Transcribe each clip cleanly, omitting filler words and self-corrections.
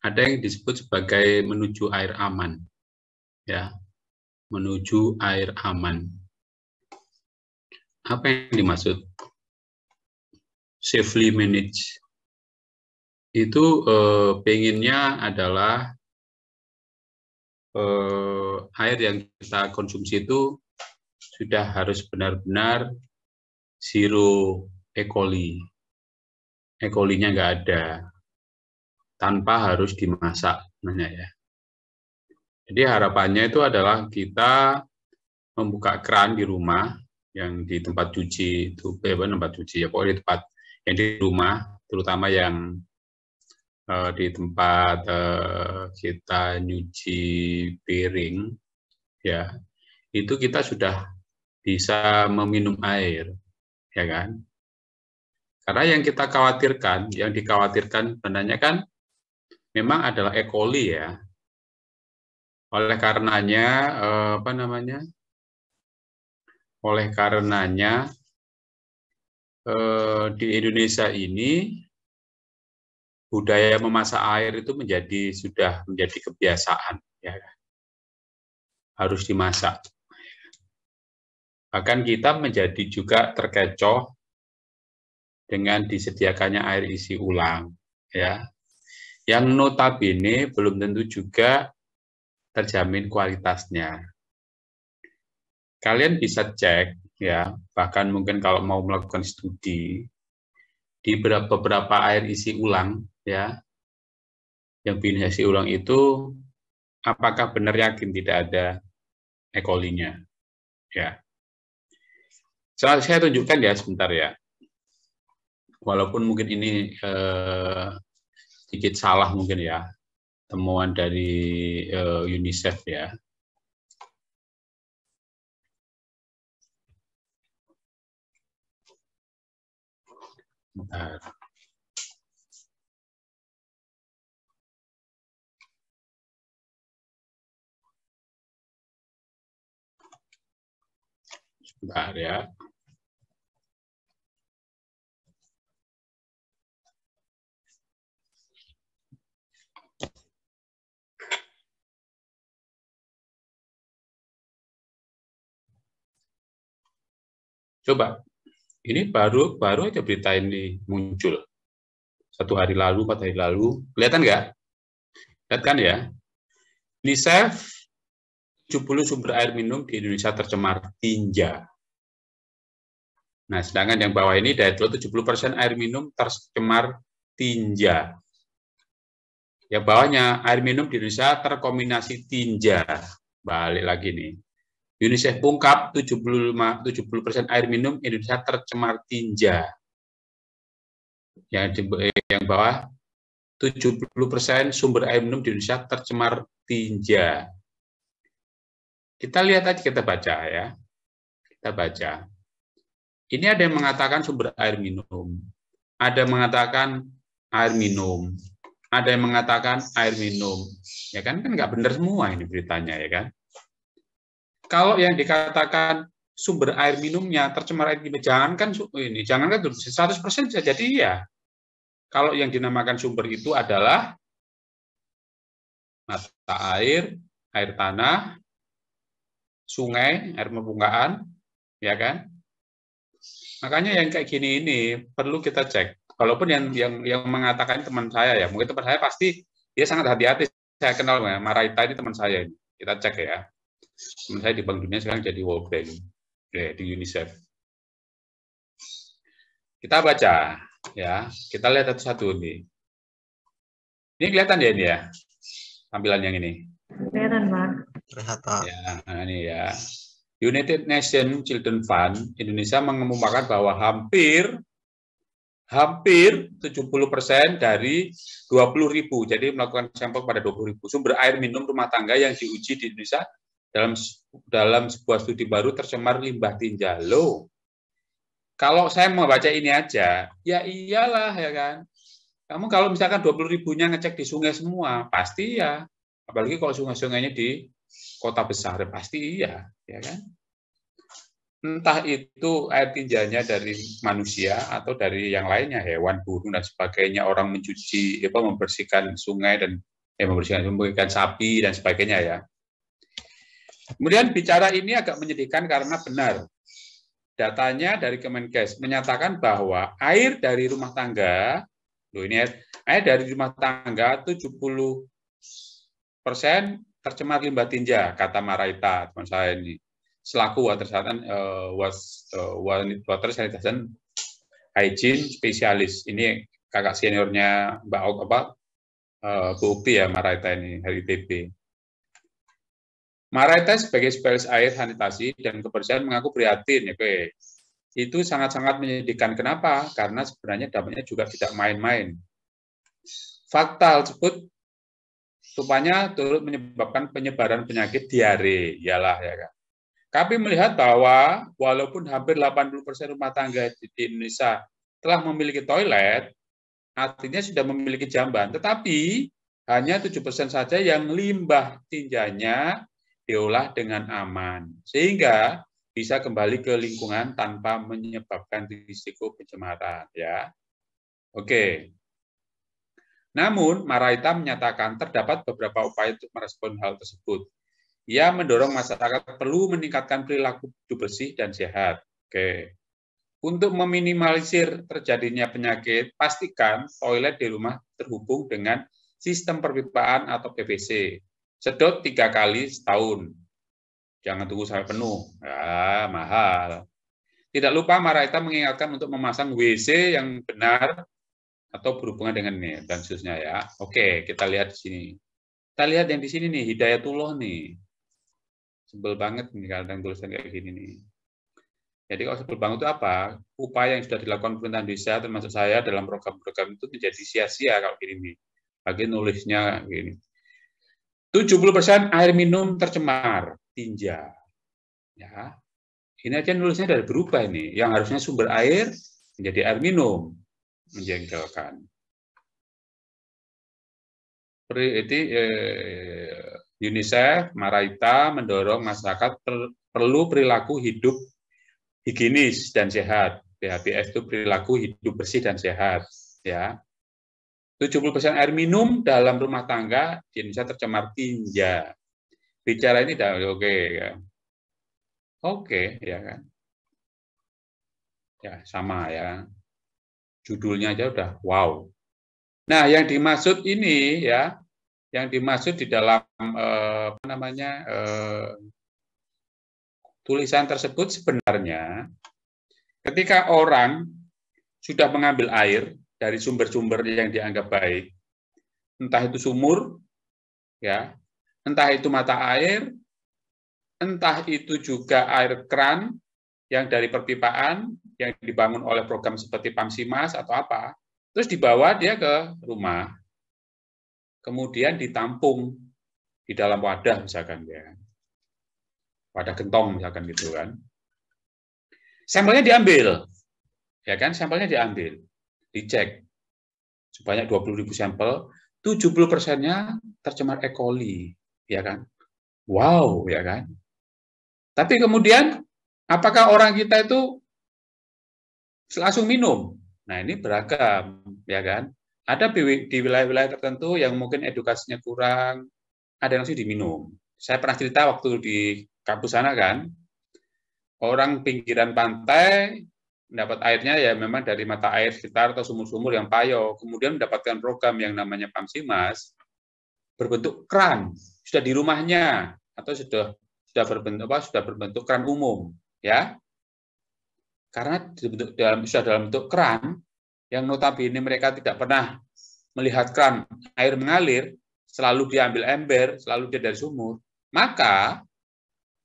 ada yang disebut sebagai menuju air aman, ya, menuju air aman. Apa yang dimaksud? Safely manage. Itu pengennya adalah air yang kita konsumsi itu sudah harus benar-benar zero E. coli. E. coli-nya nggak ada, tanpa harus dimasak, ya. Jadi harapannya itu adalah kita membuka keran di rumah, yang di tempat cuci itu, tempat cuci ya, pokoknya di tempat yang di rumah, terutama yang di tempat kita nyuci piring, ya, itu kita sudah bisa meminum air, ya kan? Karena yang kita khawatirkan, yang dikhawatirkan sebenarnya kan memang adalah E. coli, ya. Oleh karenanya, apa namanya? Oleh karenanya di Indonesia ini budaya memasak air itu sudah menjadi kebiasaan, ya. Harus dimasak. Bahkan kita menjadi juga terkecoh dengan disediakannya air isi ulang, ya. Yang notabene belum tentu juga terjamin kualitasnya. Kalian bisa cek, ya, bahkan mungkin kalau mau melakukan studi di beberapa air isi ulang, ya, yang bikin isi ulang itu apakah benar yakin tidak ada E. coli-nya, ya. Saya tunjukkan ya sebentar, ya. Walaupun mungkin ini sedikit salah mungkin, ya, temuan dari UNICEF, ya. Bentar. Bentar, ya. Coba, ini baru aja berita ini muncul 1 hari lalu, 4 hari lalu, kelihatan nggak? Lihat kan, ya? UNICEF 70 sumber air minum di Indonesia tercemar tinja. Nah, sedangkan yang bawah ini dari 70% air minum tercemar tinja. Yang bawahnya air minum di Indonesia terkontaminasi tinja. Balik lagi nih. UNICEF ungkap 70% air minum Indonesia tercemar tinja. Yang bawah 70% sumber air minum di Indonesia tercemar tinja. Kita lihat aja, kita baca, ya. Kita baca. Ini ada yang mengatakan sumber air minum. Ada yang mengatakan air minum. Ada yang mengatakan air minum. Ya kan nggak benar semua ini beritanya, ya kan. Kalau yang dikatakan sumber air minumnya tercemar air minum, jangankan 100% bisa jadi iya. Kalau yang dinamakan sumber itu adalah mata air, air tanah, sungai, air permukaan, ya kan? Makanya yang kayak gini ini perlu kita cek. Walaupun yang mengatakan teman saya, ya, mungkin teman saya pasti dia sangat hati-hati. Saya kenal, ya, Maraita ini teman saya. Kita cek, ya. Teman saya di Bank Dunia sekarang jadi World Bank, ya, di UNICEF. Kita baca, ya. Kita lihat satu-satu nih. Ini kelihatan ya ini, ya, tampilan yang ini. Kelihatan, Pak. Kelihatan. Ya, nah ini, ya. United Nations Children Fund Indonesia mengumumkan bahwa hampir 70% dari 20.000, jadi melakukan sampel pada 20.000 sumber air minum rumah tangga yang diuji di Indonesia dalam sebuah studi baru tercemar limbah tinja. Loh, kalau saya membaca ini aja, ya iyalah, ya kan. Kamu kalau misalkan 20.000-nya ngecek di sungai semua, pasti ya. Apalagi kalau sungai-sungainya di kota besar, pasti iya, ya kan. Entah itu air tinjanya dari manusia atau dari yang lainnya, hewan, burung dan sebagainya, orang mencuci, membersihkan sungai dan membersihkan sapi dan sebagainya ya. Kemudian bicara ini agak menyedihkan karena benar. Datanya dari Kemenkes menyatakan bahwa air dari rumah tangga, air dari rumah tangga 70% tercemar limbah tinja, kata Maraita, teman saya ini. Selaku water sanitation hygiene spesialis. Ini kakak seniornya Mbak Bu Ukti ya, Maraita ini dari ITB. Maraita sebagai spesialis air sanitasi dan kebersihan mengaku prihatin. Oke. Itu sangat-sangat menyedihkan. Kenapa? Karena sebenarnya dampaknya juga tidak main-main. Fakta tersebut rupanya turut menyebabkan penyebaran penyakit diare. Iyalah ya kan. Kami melihat bahwa walaupun hampir 80% rumah tangga di Indonesia telah memiliki toilet, artinya sudah memiliki jamban, tetapi hanya 7% saja yang limbah tinjanya diolah dengan aman, sehingga bisa kembali ke lingkungan tanpa menyebabkan risiko pencemaran. Ya, oke. Namun, Maraita menyatakan terdapat beberapa upaya untuk merespon hal tersebut. Ia mendorong masyarakat perlu meningkatkan perilaku hidup bersih dan sehat. Oke. Untuk meminimalisir terjadinya penyakit, pastikan toilet di rumah terhubung dengan sistem perpipaan atau PVC. Sedot 3 kali setahun. Jangan tunggu sampai penuh. Ya, mahal. Tidak lupa Maraita mengingatkan untuk memasang WC yang benar atau berhubungan dengan ini dan seterusnya ya. Oke, kita lihat di sini. Kita lihat yang di sini nih, Hidayatullah nih. Sebel banget nih kalau yang tulisan kayak gini nih. Jadi kalau sebel banget itu apa? Upaya yang sudah dilakukan pemerintah Indonesia termasuk saya dalam program-program itu menjadi sia-sia kalau gini nih. Lagi nulisnya gini. 70% air minum tercemar tinja. Ya. Ini aja nulisnya dari berubah ini. Yang harusnya sumber air menjadi air minum. Menjengkelkan. UNICEF, Maraita mendorong masyarakat perlu perilaku hidup higienis dan sehat. PHBS itu perilaku hidup bersih dan sehat. Ya. 70% air minum dalam rumah tangga di Indonesia tercemar tinja. Bicara ini dah oke ya. Oke ya kan. Ya sama ya. Judulnya aja udah wow. Nah, yang dimaksud ini ya, yang dimaksud di dalam tulisan tersebut sebenarnya ketika orang sudah mengambil air dari sumber-sumber yang dianggap baik, entah itu sumur, ya, entah itu mata air, entah itu juga air keran yang dari perpipaan yang dibangun oleh program seperti Pamsimas atau apa, terus dibawa dia ke rumah, kemudian ditampung di dalam wadah misalkan ya, wadah gentong misalkan gitu kan. Sampelnya diambil, ya kan? Sampelnya diambil, dicek sebanyak 20.000 sampel, 70%-nya tercemar E. coli, ya kan? Wow, ya kan? Tapi kemudian apakah orang kita itu langsung minum? Nah, ini beragam, ya kan? Ada di wilayah-wilayah tertentu yang mungkin edukasinya kurang, ada yang langsung diminum. Saya pernah cerita waktu di kampus sana kan, orang pinggiran pantai mendapat airnya ya memang dari mata air sekitar atau sumur-sumur yang payo, kemudian mendapatkan program yang namanya Pamsimas berbentuk keran, sudah di rumahnya atau sudah berbentuk keran umum, ya. Karena sudah dalam bentuk keran yang notabene mereka tidak pernah melihat keran air mengalir, selalu diambil ember, selalu dia dari sumur, maka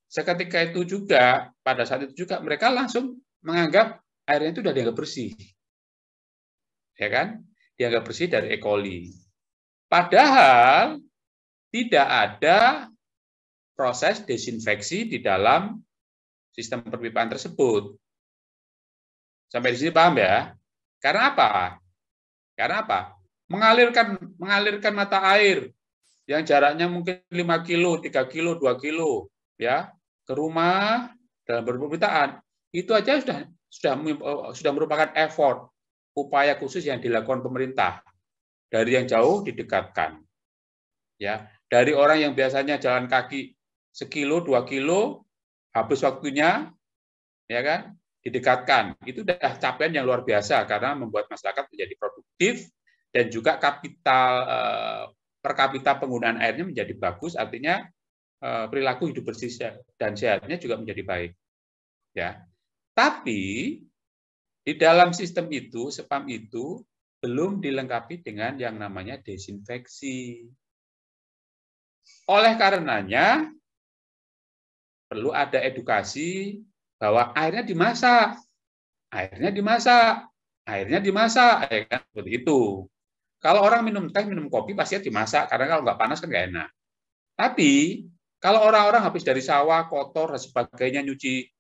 seketika itu juga, pada saat itu juga mereka langsung menganggap airnya itu sudah dianggap bersih. Ya kan? Dianggap bersih dari E. coli. Padahal tidak ada proses desinfeksi di dalam sistem perpipaan tersebut. Sampai di sini paham ya? Karena apa? Karena apa? Mengalirkan mata air yang jaraknya mungkin 5 kilo, 3 kilo, 2 kilo, ya, ke rumah dalam perpipaan, itu aja sudah merupakan effort, upaya khusus yang dilakukan pemerintah. Dari yang jauh didekatkan. Ya, dari orang yang biasanya jalan kaki 1 kilo, 2 kilo, habis waktunya, ya kan, didekatkan. Itu sudah capaian yang luar biasa karena membuat masyarakat menjadi produktif dan juga kapital per kapita penggunaan airnya menjadi bagus, artinya perilaku hidup bersih dan sehatnya juga menjadi baik. Ya, tapi di dalam sistem itu, SPAM itu belum dilengkapi dengan yang namanya desinfeksi. Oleh karenanya, perlu ada edukasi bahwa airnya dimasak, airnya dimasak, airnya dimasak, ya kan? Seperti itu. Kalau orang minum teh, minum kopi, pasti dimasak, karena kalau nggak panas kan nggak enak. Tapi, kalau orang-orang habis dari sawah, kotor, dan sebagainya, nyuci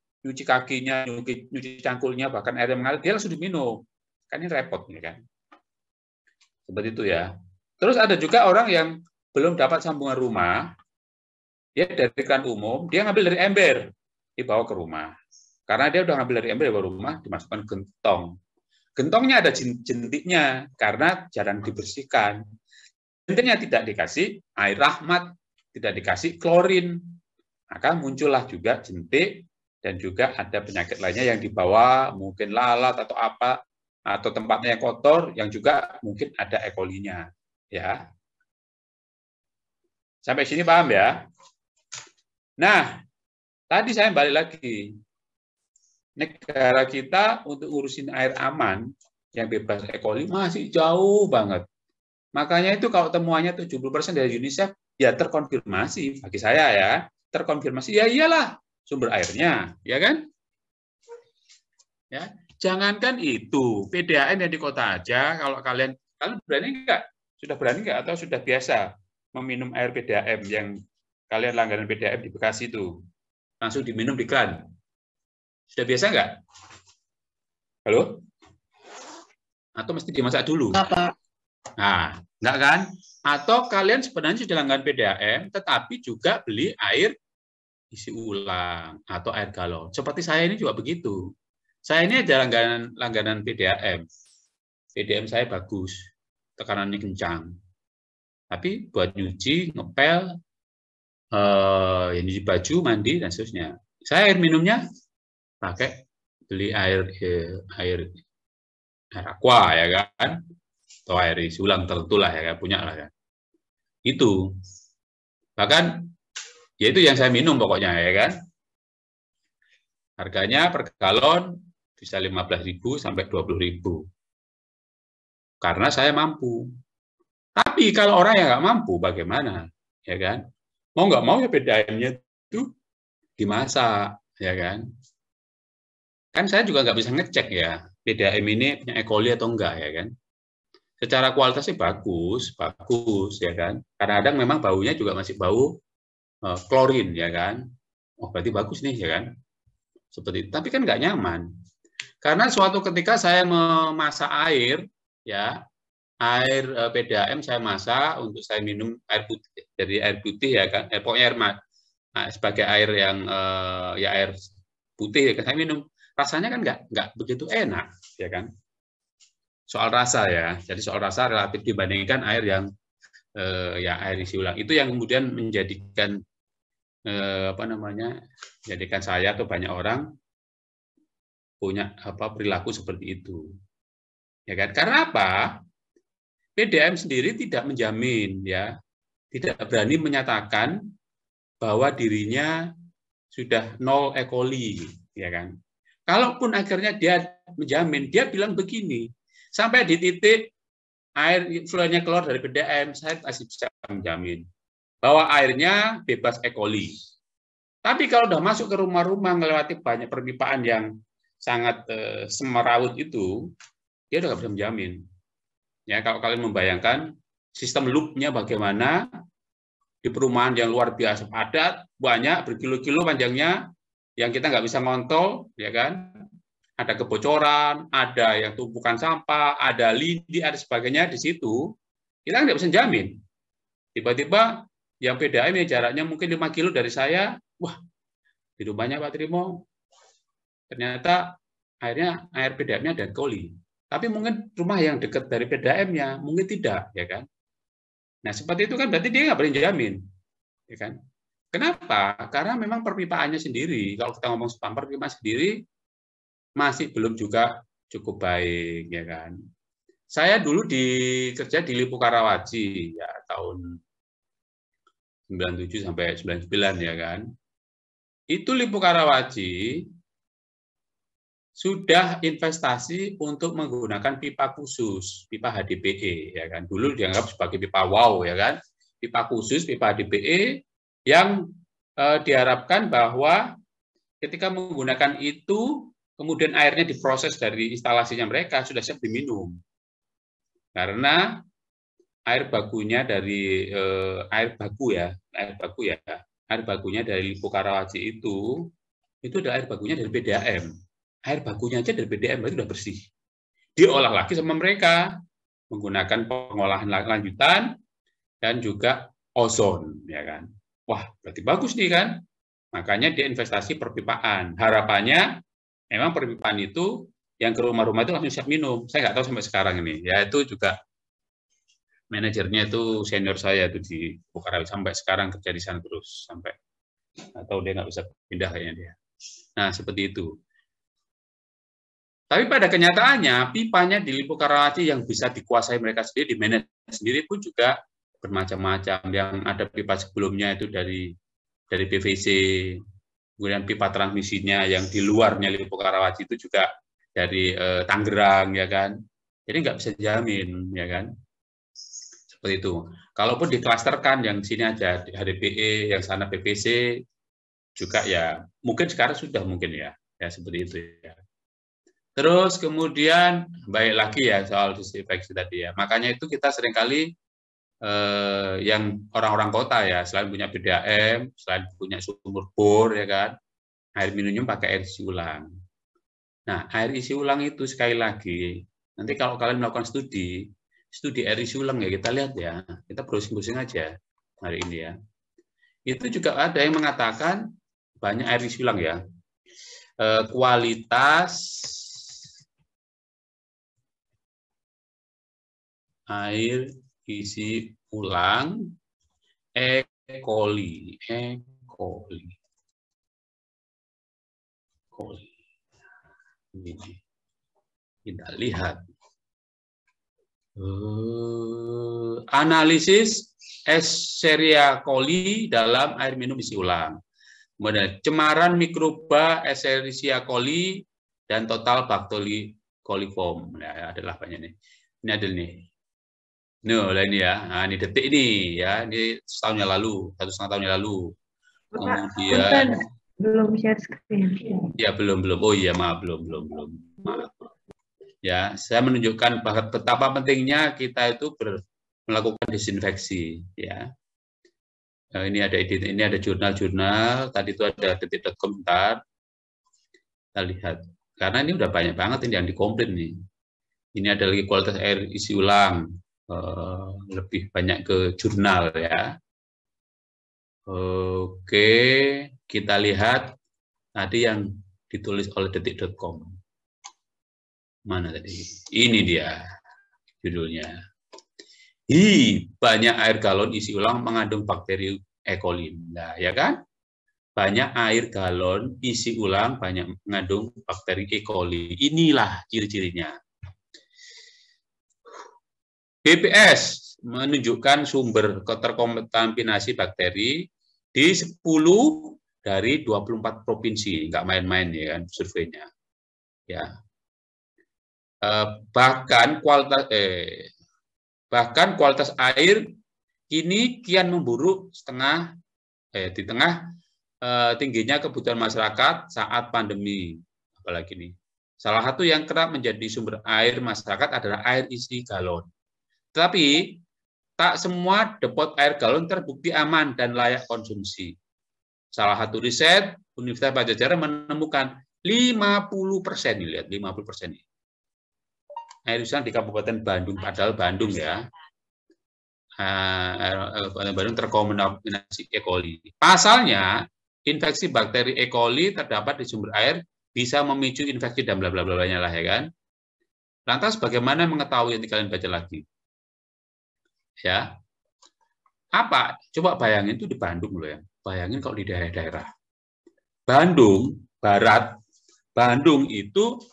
kakinya, nyuci cangkulnya, bahkan air yang mengalir, dia langsung diminum. Kan ini repot, ya kan? Seperti itu ya. Terus ada juga orang yang belum dapat sambungan rumah, dia dari kran umum, dia ngambil dari ember, dibawa ke rumah. Karena dia udah ngambil dari ember, dibawa ke rumah, dimasukkan gentong. Gentongnya ada jentiknya, karena jarang dibersihkan. Jentiknya tidak dikasih air rahmat, tidak dikasih klorin. Maka muncullah juga jentik, dan juga ada penyakit lainnya yang dibawa, mungkin lalat atau apa, atau tempatnya yang kotor, yang juga mungkin ada E. coli-nya. Ya. Sampai sini paham ya? Nah, tadi saya balik lagi. Negara kita untuk ngurusin air aman yang bebas E. coli masih jauh banget. Makanya itu kalau temuannya 70% dari UNICEF ya terkonfirmasi bagi saya ya, terkonfirmasi ya iyalah sumber airnya, ya kan? Ya, jangankan itu, PDAM yang di kota aja kalau kalian berani nggak? Sudah berani nggak atau sudah biasa meminum air PDAM yang kalian langganan PDAM di Bekasi itu? Langsung diminum di kran. Sudah biasa nggak? Halo? Atau mesti dimasak dulu? Apa? Nah, enggak kan? Atau kalian sebenarnya sudah langganan PDAM, tetapi juga beli air isi ulang atau air galon. Seperti saya ini juga begitu. Saya ini ada langganan PDAM. PDAM saya bagus, tekanannya kencang. Tapi buat nyuci, ngepel, nyuci baju, mandi, dan seterusnya. Saya air minumnya pakai beli air aqua ya kan, atau air isi ulang tertentu lah ya kan, punya lah ya. Itu bahkan ya itu yang saya minum pokoknya ya kan. Harganya per galon bisa 15.000 sampai 20.000. Karena saya mampu. Tapi kalau orang yang nggak mampu bagaimana? Ya kan? Mau nggak mau ya PDAM-nya itu dimasak, ya kan? Kan saya juga nggak bisa ngecek ya, PDAM ini punya E. coli atau enggak ya kan? Secara kualitasnya bagus, ya kan? Kadang-kadang memang baunya juga masih bau klorin ya kan? Oh berarti bagus nih ya kan? Seperti itu. Tapi kan nggak nyaman. Karena suatu ketika saya memasak air, ya air PDAM saya masak untuk saya minum air putih, jadi air putih ya kan? Pokoknya air sebagai air yang ya air putih ya kan saya minum. Rasanya kan nggak begitu enak ya kan? Soal rasa ya. Jadi soal rasa relatif dibandingkan air yang ya air isi ulang. Itu yang kemudian menjadikan apa namanya? Menjadikan saya atau banyak orang punya perilaku seperti itu. Ya kan? Karena apa? PDAM sendiri tidak menjamin ya, tidak berani menyatakan bahwa dirinya sudah nol E. coli, ya kan? Kalaupun akhirnya dia menjamin, dia bilang begini, sampai di titik air fluornya keluar dari PDAM, saya masih bisa menjamin bahwa airnya bebas E. coli. Tapi kalau sudah masuk ke rumah-rumah melewati banyak perpipaan yang sangat semeraut itu, dia sudah nggak bisa menjamin. Ya, kalau kalian membayangkan sistem loop-nya bagaimana di perumahan yang luar biasa padat, banyak berkilo-kilo panjangnya, yang kita nggak bisa ngontrol, ya kan? Ada kebocoran, ada yang tumpukan sampah, ada lidi, ada sebagainya di situ, kita nggak bisa jamin. Tiba-tiba yang PDAM yang jaraknya mungkin 5 kilo dari saya, wah, di rumahnya Pak Trimo, ternyata air PDAM-nya ada coli. Tapi mungkin rumah yang dekat dari PDAM-nya mungkin tidak, ya kan? Nah, seperti itu kan berarti dia nggak boleh jamin. Ya kan? Kenapa? Karena memang perpipaannya sendiri. Kalau kita ngomong spam, perpipaan sendiri masih belum juga cukup baik, ya kan? Saya dulu kerja di Lipo Karawaci, ya tahun 97 sampai 99, ya kan? Itu Lipo Karawaci sudah investasi untuk menggunakan pipa khusus, pipa HDPE, ya kan? Dulu dianggap sebagai pipa wow, ya kan? Pipa khusus, pipa HDPE yang diharapkan bahwa ketika menggunakan itu, kemudian airnya diproses dari instalasinya mereka sudah siap diminum. Karena air bakunya dari air bakunya dari Lipo Karawaci itu adalah air bakunya dari PDAM. Air bakunya aja dari PDAM berarti sudah bersih. Diolah lagi sama mereka menggunakan pengolahan lanjutan dan juga ozon, ya kan. Wah, berarti bagus nih kan. Makanya dia investasi perpipaan. Harapannya memang perpipaan itu yang ke rumah-rumah itu langsung siap minum. Saya nggak tahu sampai sekarang ini. Ya itu juga manajernya itu senior saya itu di Bukarawi sampai sekarang kerja di sana terus sampai atau dia nggak bisa pindah kayaknya dia. Nah seperti itu. Tapi pada kenyataannya pipanya di Lipo Karawaci yang bisa dikuasai mereka sendiri, di manage sendiri pun juga bermacam-macam. Yang ada pipa sebelumnya itu dari PVC, kemudian pipa transmisinya yang di luarnya Lipo Karawaci itu juga dari Tangerang, ya kan. Jadi nggak bisa jamin, ya kan. Seperti itu. Kalaupun diklasterkan yang sini aja HDPE, yang sana PVC, juga ya mungkin sekarang sudah mungkin ya seperti itu ya. Terus kemudian baik lagi ya soal disinfeksi tadi ya. Makanya itu kita seringkali yang orang-orang kota ya, selain punya PDAM, selain punya sumur bor ya kan, air minumnya pakai air isi ulang. Nah, air isi ulang itu sekali lagi, nanti kalau kalian melakukan studi air isi ulang ya kita lihat ya, kita browsing-browsing aja hari ini ya. Itu juga ada yang mengatakan banyak air isi ulang ya. Kualitas air isi ulang E. coli. Ini kita lihat. Analisis Escherichia coli dalam air minum isi ulang. Kemudian cemaran mikroba Escherichia coli dan total bakteri coliform. Ya, adalah banyak nih. Ini ada nih. Ini ya. Nah, ini detik ini ya. Ini setahun yang lalu, 1,5 tahun yang lalu. Kemudian belum share screen. Ya, belum. Oh iya, maaf, belum. Maaf. Ya, saya menunjukkan betapa pentingnya kita itu melakukan disinfeksi ya. Ini ada jurnal-jurnal, tadi itu ada detik.com bentar. Kita lihat. Karena ini udah banyak banget ini yang dikomplain nih. Ini ada lagi kualitas air isi ulang. Lebih banyak ke jurnal ya. Oke, kita lihat tadi yang ditulis oleh detik.com. Mana tadi? Ini dia judulnya. Banyak air galon isi ulang mengandung bakteri E. coli. Nah, ya kan? Banyak air galon isi ulang banyak mengandung bakteri E. coli. Inilah ciri-cirinya. BPS menunjukkan sumber terkontaminasi bakteri di 10 dari 24 provinsi. Nggak main-main ya kan surveinya. Ya. Bahkan kualitas air ini kian memburuk di tengah tingginya kebutuhan masyarakat saat pandemi. Apalagi ini. Salah satu yang kerap menjadi sumber air masyarakat adalah air isi galon. Tetapi tak semua depot air galon terbukti aman dan layak konsumsi. Salah satu riset Universitas Padjadjaran menemukan 50%, lihat 50%. Air isi di Kabupaten Bandung, padahal Bandung ya, Bandung terkontaminasi E. coli. Pasalnya, infeksi bakteri E. coli terdapat di sumber air bisa memicu infeksi dan bla bla bla lah ya kan. Lantas bagaimana mengetahui, yang kalian baca lagi? Ya. Apa? Coba bayangin itu di Bandung loh ya. Bayangin kalau di daerah-daerah. Bandung, Barat, Bandung itu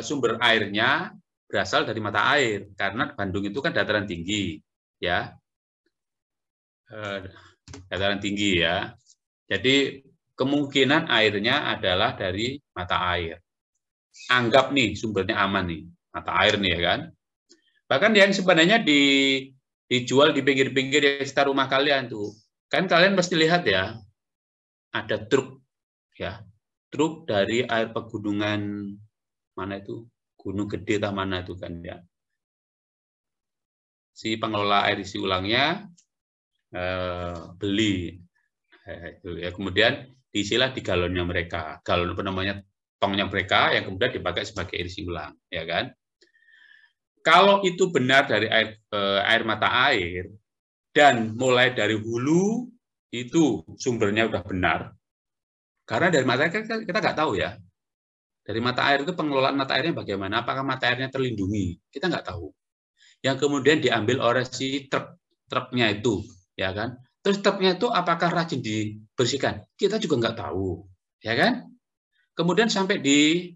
sumber airnya berasal dari mata air. Karena Bandung itu kan dataran tinggi. Ya, dataran tinggi ya. Jadi kemungkinan airnya adalah dari mata air. Anggap nih sumbernya aman nih, mata air nih ya kan. Bahkan yang sebenarnya dijual di pinggir-pinggir di sekitar rumah kalian tuh. Kan kalian pasti lihat ya, ada truk ya. Truk dari air pegunungan mana itu? Gunung Gede atau mana itu kan ya. Si pengelola air isi ulangnya beli ya, kemudian diisilah di galonnya mereka, galon apa namanya, tongnya mereka yang kemudian dipakai sebagai air isi ulang, ya kan? Kalau itu benar dari air mata air dan mulai dari hulu itu sumbernya udah benar, karena dari mata air kita nggak tahu ya. Dari mata air itu pengelolaan mata airnya bagaimana? Apakah mata airnya terlindungi? Kita nggak tahu. Yang kemudian diambil oleh si truknya itu, ya kan? Terus truknya itu apakah rajin dibersihkan? Kita juga nggak tahu, ya kan? Kemudian sampai di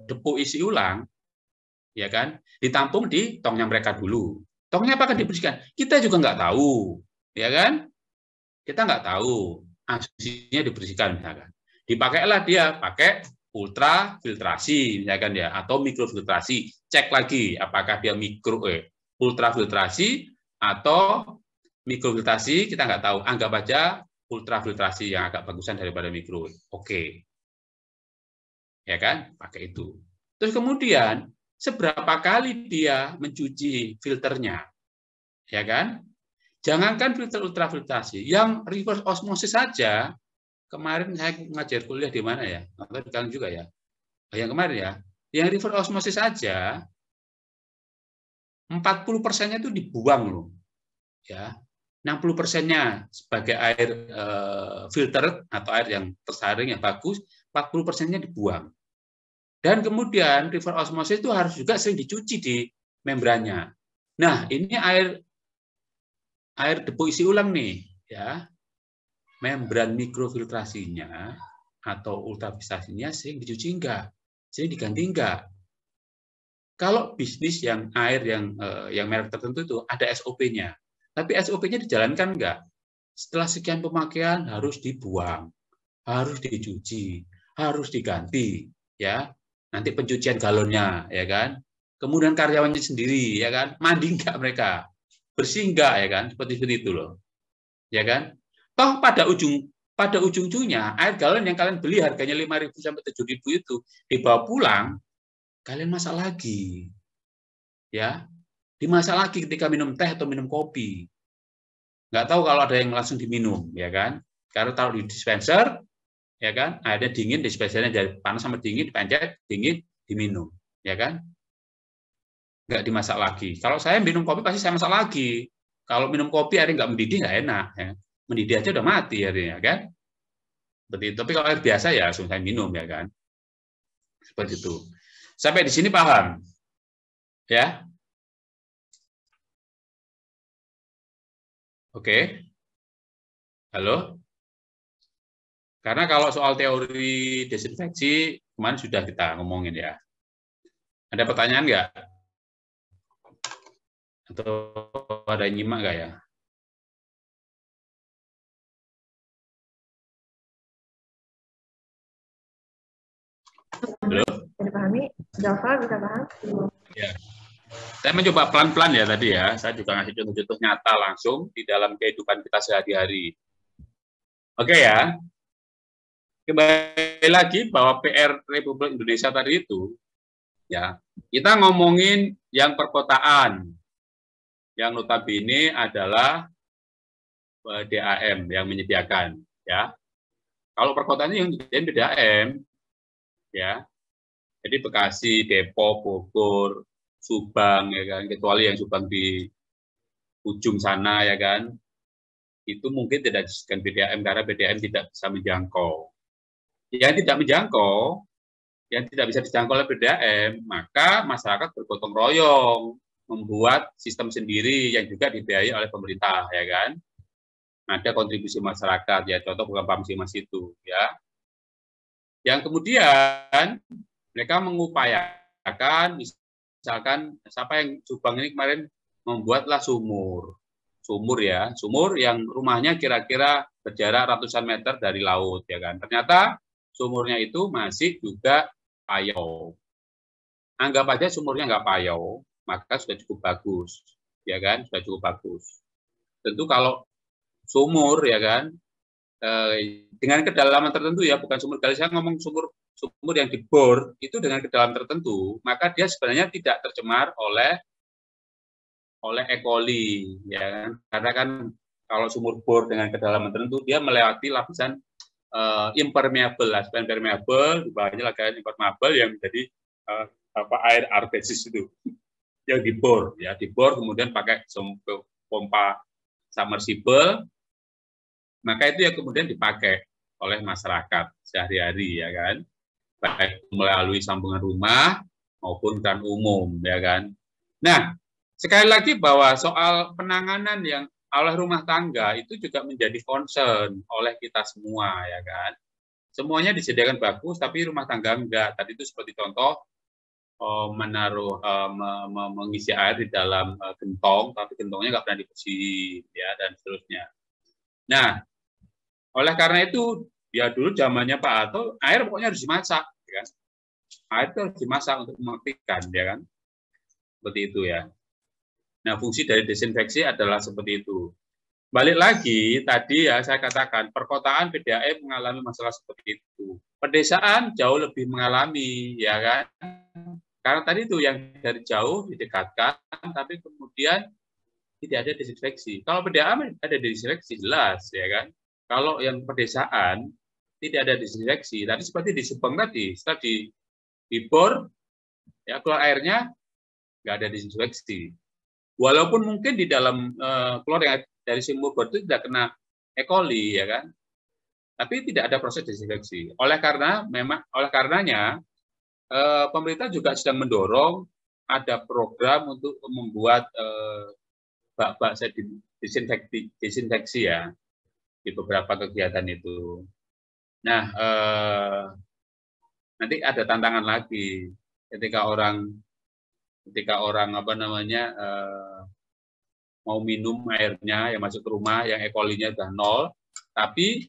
depo isi ulang, ya kan? Ditampung di tongnya mereka dulu. Tongnya apakah dibersihkan? Kita juga nggak tahu, ya kan? Kita nggak tahu. Aslinya dibersihkan, misalkan. Dipakailah dia pakai ultrafiltrasi, misalkan ya, atau mikrofiltrasi. Cek lagi apakah dia ultrafiltrasi atau mikrofiltrasi, kita nggak tahu. Anggap aja ultrafiltrasi yang agak bagusan daripada mikro. Oke. Ya kan? Pakai itu. Terus kemudian seberapa kali dia mencuci filternya? Ya kan? Jangankan filter ultrafiltrasi, yang reverse osmosis saja. Kemarin saya ngajar kuliah di mana ya? Atau di kalian juga ya? Yang kemarin ya, yang reverse osmosis saja 40%-nya itu dibuang loh. Ya. 60%-nya sebagai air filter atau air yang tersaring yang bagus, 40%-nya dibuang. Dan kemudian reverse osmosis itu harus juga sering dicuci di membrannya. Nah, ini air depo isi ulang nih, ya. Membran mikrofiltrasinya atau ultrafiltrasinya sering dicuci enggak, sering diganti enggak. Kalau bisnis yang air yang merek tertentu itu ada SOP-nya, tapi SOP-nya dijalankan enggak. Setelah sekian pemakaian harus dibuang, harus dicuci, harus diganti, ya. Nanti pencucian galonnya, ya kan. Kemudian karyawannya sendiri, ya kan, mandi enggak mereka, bersih enggak, ya kan, seperti itu loh, ya kan. Toh pada ujung-ujungnya air galon yang kalian beli harganya 5.000 sampai 7.000 itu dibawa pulang, kalian masak lagi, ya, dimasak lagi ketika minum teh atau minum kopi. Nggak tahu kalau ada yang langsung diminum, ya kan? Karena taruh di dispenser, ya kan, airnya dingin, dispensernya dari panas sama dingin, dipencet, dingin, diminum, ya kan? Nggak dimasak lagi. Kalau saya minum kopi pasti saya masak lagi. Kalau minum kopi airnya nggak mendidih nggak enak, ya. Mendidih aja udah mati airnya, kan? Seperti itu. Tapi kalau air biasa ya langsung saya minum, ya kan? Seperti itu. Sampai di sini paham? Ya? Oke. Halo? Karena kalau soal teori desinfeksi, kemarin sudah kita ngomongin ya. Ada pertanyaan nggak? Atau ada yang nyimak nggak ya? Halo? Bisa dipahami? Java bisa paham? Ya. Saya mencoba pelan-pelan ya tadi ya. Saya juga ngasih contoh-contoh nyata langsung di dalam kehidupan kita sehari-hari. Oke ya. Kembali lagi bahwa PR Republik Indonesia tadi itu, ya, kita ngomongin yang perkotaan, yang notabene adalah DAM yang menyediakan, ya. Kalau perkotaan yang menyediakan DAM, ya, jadi Bekasi, Depok, Bogor, Subang, ya kan, kecuali yang Subang di ujung sana, ya kan, itu mungkin tidak disediakan BDAM karena BDAM tidak bisa menjangkau. Yang tidak menjangkau, yang tidak bisa dijangkau oleh BDAM, maka masyarakat bergotong royong membuat sistem sendiri yang juga dibiayai oleh pemerintah, ya kan? Ada kontribusi masyarakat, ya contoh program PAMSIMAS itu, ya. Yang kemudian mereka mengupayakan, misalkan siapa yang Subang ini kemarin membuatlah sumur ya, sumur yang rumahnya kira-kira berjarak ratusan meter dari laut, ya kan. Ternyata sumurnya itu masih juga payau. Anggap aja sumurnya nggak payau, maka sudah cukup bagus, ya kan, sudah cukup bagus. Tentu kalau sumur, ya kan, dengan kedalaman tertentu, ya, bukan sumur gali, saya ngomong sumur yang dibor itu dengan kedalaman tertentu, maka dia sebenarnya tidak tercemar oleh E. coli, ya kan? Karena kan kalau sumur bor dengan kedalaman tertentu dia melewati lapisan impermeable, lapisan impermeable, di bawahnya lapisan impermeable yang menjadi air artesis itu yang dibor, ya, dibor kemudian pakai pompa submersible, maka itu yang kemudian dipakai oleh masyarakat sehari-hari, ya kan, baik melalui sambungan rumah maupun kan umum, ya kan. Nah, sekali lagi bahwa soal penanganan yang oleh rumah tangga itu juga menjadi concern oleh kita semua, ya kan. Semuanya disediakan bagus, tapi rumah tangga enggak. Tadi itu seperti contoh mengisi air di dalam gentong, tapi gentongnya nggak pernah dibersihin, ya, dan seterusnya. Nah, oleh karena itu, ya dulu zamannya Pak Harto, air pokoknya harus dimasak, ya kan. Air itu harus dimasak untuk mematikan, ya kan. Seperti itu, ya. Nah, fungsi dari desinfeksi adalah seperti itu. Balik lagi, tadi ya saya katakan, perkotaan PDAM mengalami masalah seperti itu. Pedesaan jauh lebih mengalami, ya kan. Karena tadi itu yang dari jauh didekatkan, tapi kemudian tidak ada desinfeksi. Kalau PDAM ada desinfeksi, jelas, ya kan. Kalau yang pedesaan tidak ada desinfeksi. Tadi seperti di Subang tadi, setelah dibor, ya keluar airnya nggak ada desinfeksi. Walaupun mungkin di dalam keluar dari sumur bor itu tidak kena E. coli, ya kan, tapi tidak ada proses desinfeksi. Oleh karenanya pemerintah juga sedang mendorong ada program untuk membuat bak-bak desinfeksi, ya, di beberapa kegiatan itu. Nah, nanti ada tantangan lagi ketika orang mau minum airnya yang masuk ke rumah yang E. coli-nya sudah 0, tapi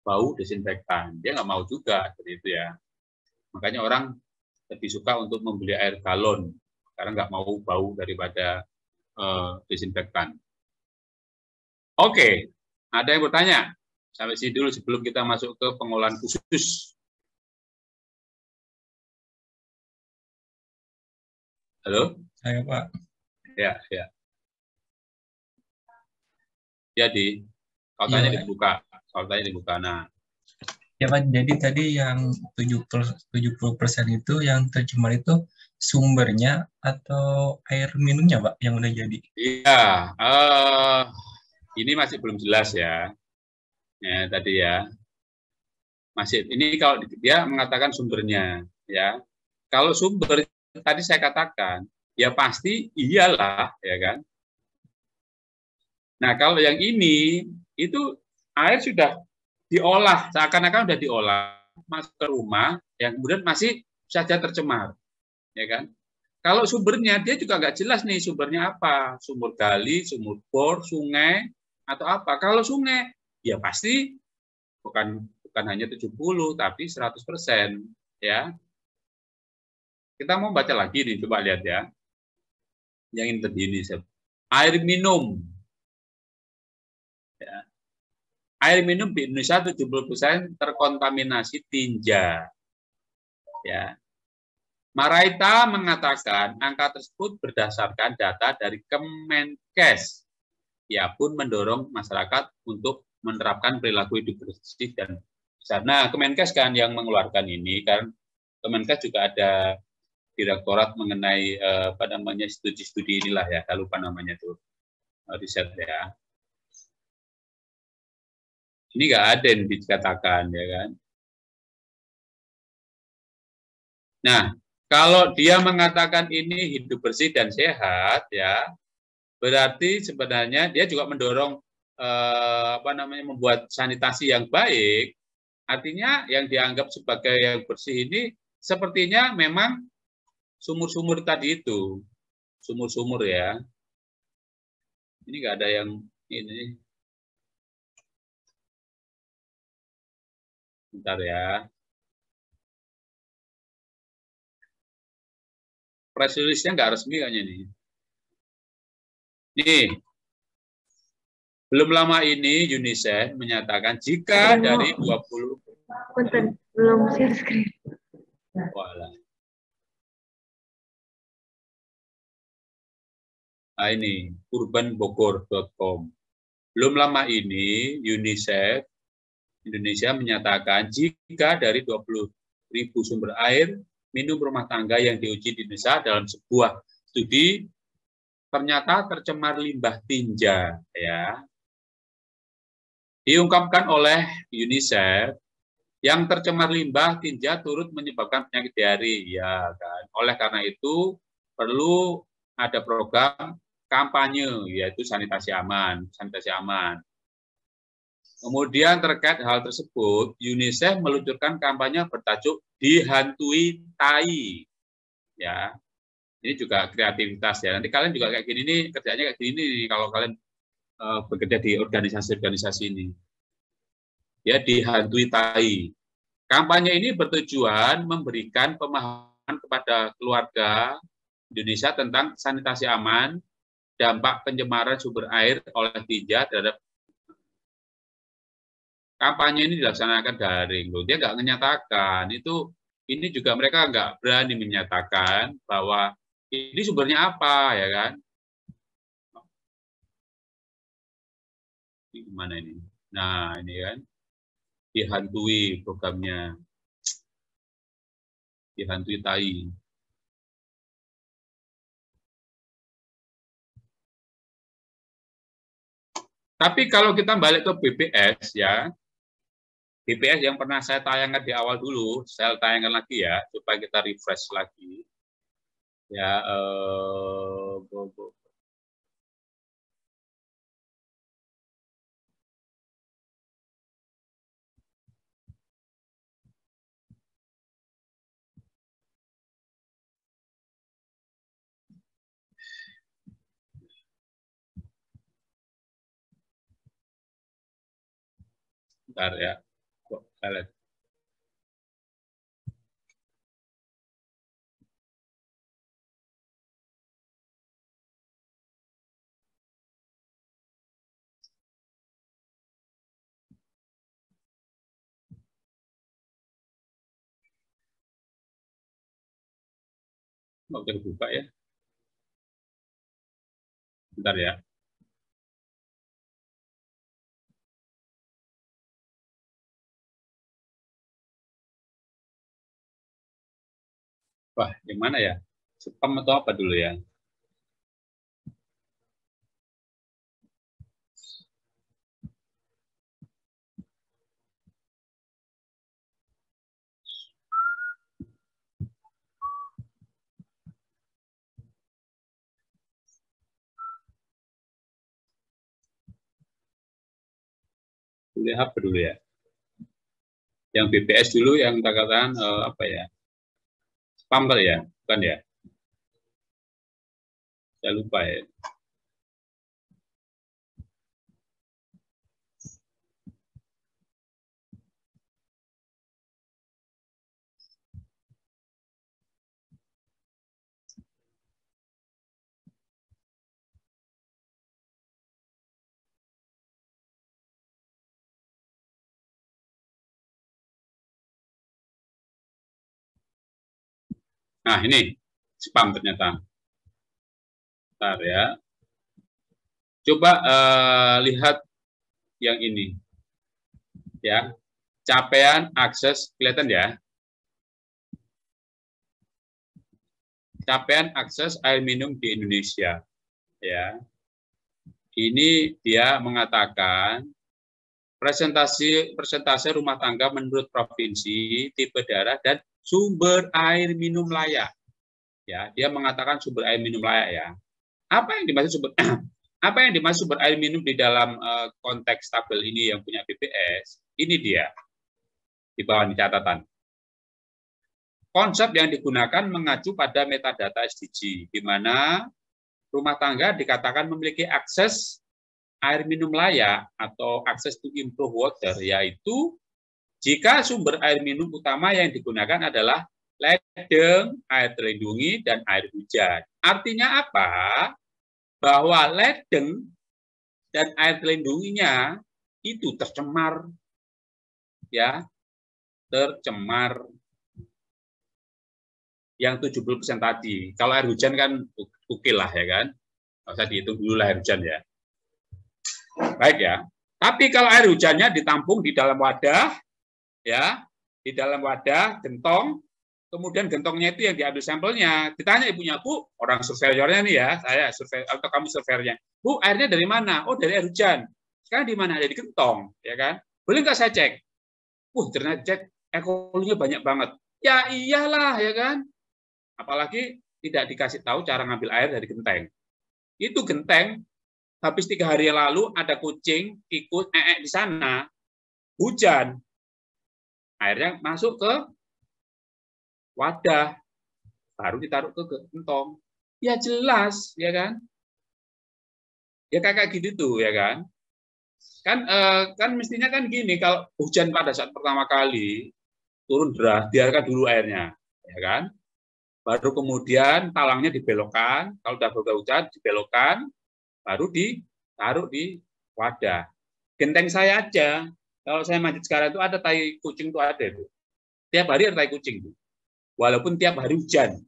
bau desinfektan, dia nggak mau juga, seperti itu, ya. Makanya orang lebih suka untuk membeli air galon karena nggak mau bau daripada desinfektan. Oke, ada yang bertanya? Sampai sini dulu sebelum kita masuk ke pengolahan khusus. Halo? Saya Pak. Ya. Jadi, kaltanya dibuka. Nah. Ya Pak, jadi tadi yang 70% itu yang tercemar itu sumbernya atau air minumnya Pak yang udah jadi? Iya, ini masih belum jelas, ya. Ya, tadi, ya. Masih ini kalau dia mengatakan sumbernya, ya. Kalau sumber tadi saya katakan, ya pasti iyalah, ya kan. Nah, kalau yang ini itu air sudah diolah, seakan-akan sudah diolah, masuk ke rumah, yang kemudian masih saja tercemar, ya kan. Kalau sumbernya dia juga nggak jelas nih sumbernya apa, sumur gali, sumur bor, sungai atau apa. Kalau sungai, ya pasti bukan hanya 70 tapi 100%, ya. Kita mau baca lagi nih, coba lihat, ya. Yang ini tadi ini, air minum. Ya. Air minum di Indonesia 70% terkontaminasi tinja. Ya. Maraita mengatakan angka tersebut berdasarkan data dari Kemenkes. Ia pun mendorong masyarakat untuk menerapkan perilaku hidup bersih dan besar. Nah, Kemenkes kan yang mengeluarkan ini, kan Kemenkes juga ada direktorat mengenai studi-studi inilah, ya, saya lupa namanya itu, riset, ya. Ini nggak ada yang dikatakan, ya kan. Nah, Kalau dia mengatakan ini hidup bersih dan sehat, ya, berarti sebenarnya dia juga mendorong membuat sanitasi yang baik. Artinya yang dianggap sebagai yang bersih ini sepertinya memang sumur-sumur tadi itu, sumur-sumur ya. Ini nggak ada yang ini. Bentar ya. Press release-nya nggak resmi kayaknya nih. Nih, belum lama ini UNICEF menyatakan jika dari 20... Punten, belum share screen. Walah. Nah ini, urbanbogor.com. Belum lama ini UNICEF Indonesia menyatakan jika dari 20.000 sumber air minum rumah tangga yang diuji di Indonesia dalam sebuah studi ternyata tercemar limbah tinja, ya. Diungkapkan oleh UNICEF, yang tercemar limbah tinja turut menyebabkan penyakit diare, ya kan. Oleh karena itu perlu ada program kampanye, yaitu sanitasi aman, Kemudian terkait hal tersebut, UNICEF meluncurkan kampanye bertajuk Dihantui Tai. Ya, ini juga kreativitas ya. Nanti kalian juga kayak gini nih, kerjanya kayak gini nih kalau kalian bekerja di organisasi-organisasi ini. Ya, Dihantui Tai. Kampanye ini bertujuan memberikan pemahaman kepada keluarga Indonesia tentang sanitasi aman, dampak pencemaran sumber air oleh tinja terhadap. Kampanye ini dilaksanakan daring, loh. Dia nggak menyatakan itu. Ini juga mereka nggak berani menyatakan bahwa ini sumbernya apa, ya kan? Ini gimana ini? Nah, ini kan dihantui programnya, dihantui tai. Tapi kalau kita balik ke BPS, ya, BPS yang pernah saya tayangkan di awal dulu, saya tayangkan lagi ya, supaya kita refresh lagi. Ya, bentar ya. Kok saya nggak bisa buka ya. Bentar ya. Wah, yang mana ya? Spam atau apa dulu ya? Kuliah apa dulu ya? Yang BPS dulu, yang katakan apa ya? Spam kali ya? Bukan ya? Saya lupa ya. Nah, ini spam ternyata. Bentar ya. Coba lihat yang ini. Ya. Capaian akses, kelihatan ya. Capaian akses air minum di Indonesia. Ya. Ini dia mengatakan presentase rumah tangga menurut provinsi, tipe daerah, dan sumber air minum layak. Ya, dia mengatakan sumber air minum layak ya. Apa yang dimaksud sumber air minum di dalam konteks tabel ini yang punya BPS? Ini dia di bawah ini catatan. Konsep yang digunakan mengacu pada metadata SDG, di mana rumah tangga dikatakan memiliki akses air minum layak atau akses to improve water, yaitu jika sumber air minum utama yang digunakan adalah ledeng, air terlindungi, dan air hujan. Artinya apa? Bahwa ledeng dan air terlindunginya itu tercemar, ya, tercemar. Yang 70% tadi. Kalau air hujan kan oke lah ya kan. Nggak usah dihitung dulu lah air hujan ya. Baik ya. Tapi kalau air hujannya ditampung di dalam wadah, ya, di dalam wadah gentong, kemudian gentongnya itu yang diambil sampelnya. Ditanya ibunya, Bu, orang surveyornya nih ya, saya surveyor atau kamu surveyornya. Bu, airnya dari mana? Oh, dari air hujan. Sekarang di mana? Ada di gentong, ya kan? Boleh nggak saya cek? Ternyata cek E. coli-nya banyak banget. Ya iyalah, ya kan? Apalagi tidak dikasih tahu cara ngambil air dari genteng. Itu genteng, habis 3 hari yang lalu ada kucing ikut di sana, hujan, airnya masuk ke wadah, baru ditaruh ke gentong. Ya jelas, ya kan? Ya kayak gitu tuh, ya kan? Kan mestinya kan gini, kalau hujan pada saat pertama kali turun deras, biarkan dulu airnya, ya kan? Baru kemudian talangnya dibelokkan, kalau udah hujan dibelokkan, baru ditaruh di wadah. Genteng saya aja, kalau saya manjat sekarang itu ada tai kucing tuh ada itu. Tiap hari ada tai kucing tuh. Walaupun tiap hari hujan,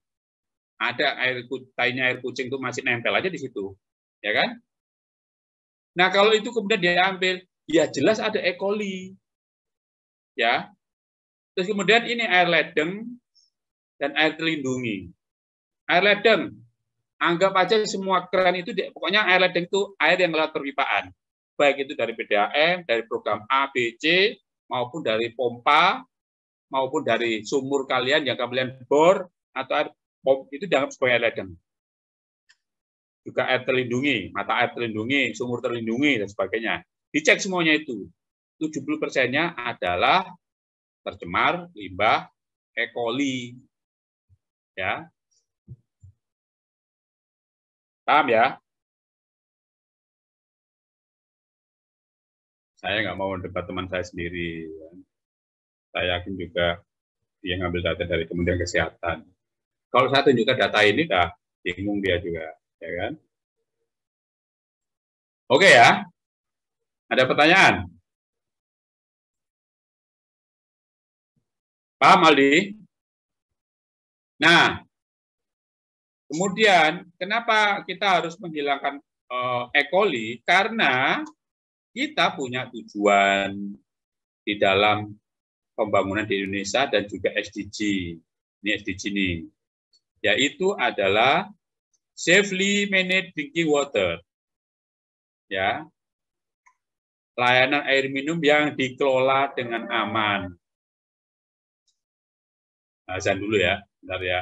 ada tainya air kucing tuh masih nempel aja di situ, ya kan? Nah kalau itu kemudian diambil, ya jelas ada E. coli, ya. Terus kemudian ini air ledeng dan air terlindungi. Air ledeng, anggap aja semua keran itu, pokoknya air ledeng itu air yang lewat perpipaan. Baik itu dari PDAM, dari program A, B, C, maupun dari pompa, maupun dari sumur kalian yang kalian bor, atau air pompa itu dianggap sebagai air ledeng. Juga air terlindungi, mata air terlindungi, sumur terlindungi, dan sebagainya. Dicek semuanya itu. 70%-nya adalah tercemar limbah E. coli. Ya. Paham ya? Saya nggak mau debat teman saya sendiri. Saya yakin juga dia ngambil data dari Kementerian Kesehatan. Kalau saya tunjukkan data ini, dah bingung dia juga, ya kan? Oke ya, ada pertanyaan? Paham Aldi? Nah, kemudian kenapa kita harus menghilangkan E. coli? Karena kita punya tujuan di dalam pembangunan di Indonesia dan juga SDG. Ini SDG ini, yaitu adalah safely managed drinking water. Ya. Layanan air minum yang dikelola dengan aman. Nah, azan dulu ya, bentar ya.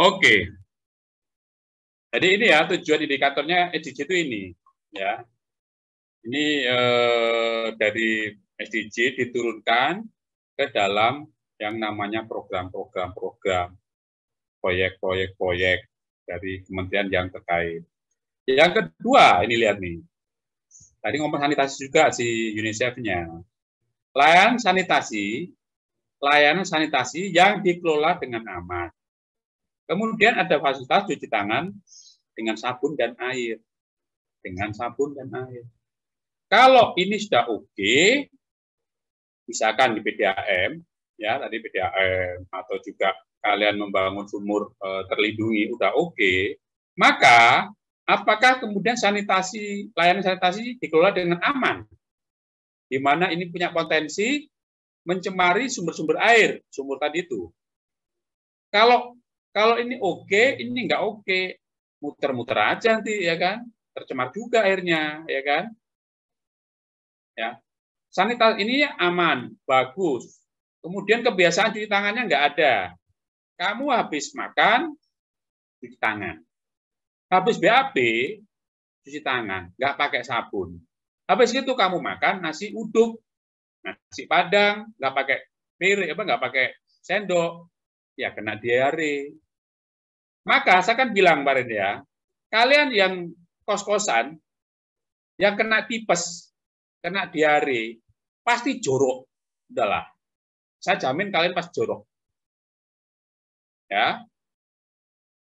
Oke. Jadi ini ya tujuan indikatornya SDG itu ini ya. Ini dari SDG diturunkan ke dalam yang namanya program-program, proyek dari kementerian yang terkait. Yang kedua, ini lihat nih. Tadi ngomong sanitasi juga si UNICEF-nya. Layanan sanitasi yang dikelola dengan aman. Kemudian ada fasilitas cuci tangan dengan sabun dan air. Kalau ini sudah oke, misalkan di PDAM, ya tadi PDAM atau juga kalian membangun sumur terlindungi udah oke, maka apakah kemudian layanan sanitasi dikelola dengan aman? Di mana ini punya potensi mencemari sumber-sumber air, sumur tadi itu. Kalau ini oke, ini enggak oke, muter-muter aja nanti ya kan, tercemar juga airnya ya kan. Ya. Sanitasi ini aman, bagus. Kemudian kebiasaan cuci tangannya enggak ada. Kamu habis makan, cuci tangan. Habis BAB, cuci tangan, enggak pakai sabun. Habis itu kamu makan nasi uduk, nasi padang, enggak pakai piring, enggak pakai sendok, ya kena diare. Maka saya kan bilang kemarin ya, kalian yang kos-kosan, yang kena tipes, kena diare, pasti jorok. Udahlah, saya jamin kalian pasti jorok. Ya,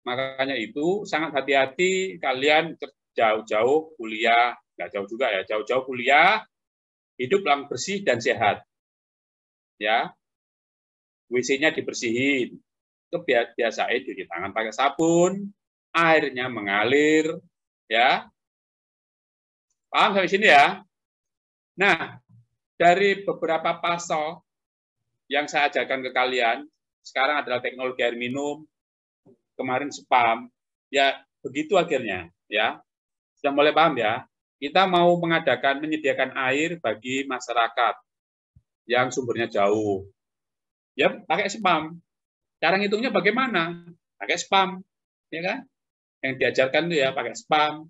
makanya itu sangat hati-hati kalian jauh-jauh kuliah, nggak jauh juga ya, jauh-jauh kuliah, hidup yang bersih dan sehat. Ya, WC-nya dibersihin. Kebiasaan cuci tangan pakai sabun, airnya mengalir, ya. Paham sampai sini ya? Nah, dari beberapa pasal yang saya ajarkan ke kalian, sekarang adalah teknologi air minum, kemarin spam, ya begitu akhirnya, ya. Sudah mulai paham ya? Kita mau menyediakan air bagi masyarakat yang sumbernya jauh. Ya, pakai spam. Cara ngitungnya bagaimana? Pakai spam, ya kan? Yang diajarkan itu ya pakai spam.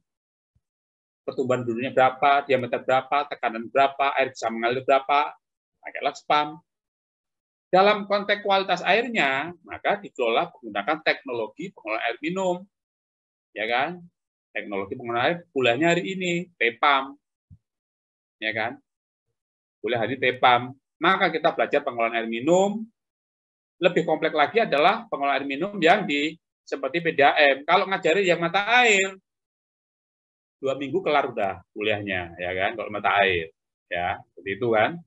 Pertumbuhan dulunya berapa, diameter berapa, tekanan berapa, air bisa mengalir berapa, pakailah spam. Dalam konteks kualitas airnya, maka dikelola menggunakan teknologi pengelolaan air minum, ya kan? Teknologi pengelolaan air kuliahnya hari ini TEPAM, ya kan? Kuliah hari TEPAM. Maka kita belajar pengelolaan air minum. Lebih kompleks lagi adalah pengelolaan air minum yang seperti PDAM. Kalau ngajari yang mata air, 2 minggu kelar udah kuliahnya, ya kan? Kalau mata air, ya seperti itu kan?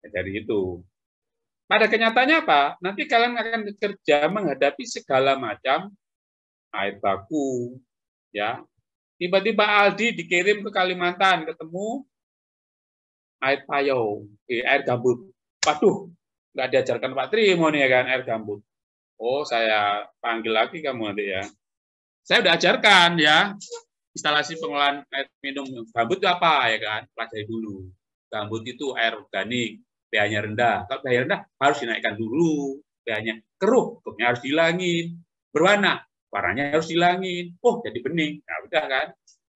Ya, dari itu. Pada kenyataannya apa? Nanti kalian akan bekerja menghadapi segala macam air baku, ya. Tiba-tiba Aldi dikirim ke Kalimantan, ketemu air payau, air gambut. Waduh, nggak diajarkan Pak Trimo nih ya kan, air gambut. Oh, saya panggil lagi kamu nanti ya. Saya udah ajarkan ya, instalasi pengelolaan air minum gambut itu apa ya kan, pelajari dulu. Gambut itu air organik, pH-nya rendah. Kalau pH rendah harus dinaikkan dulu. pH-nya keruh, keruhnya harus dihilangin. Berwarna, warnanya harus dihilangin. Oh, jadi bening. Nah, udah kan?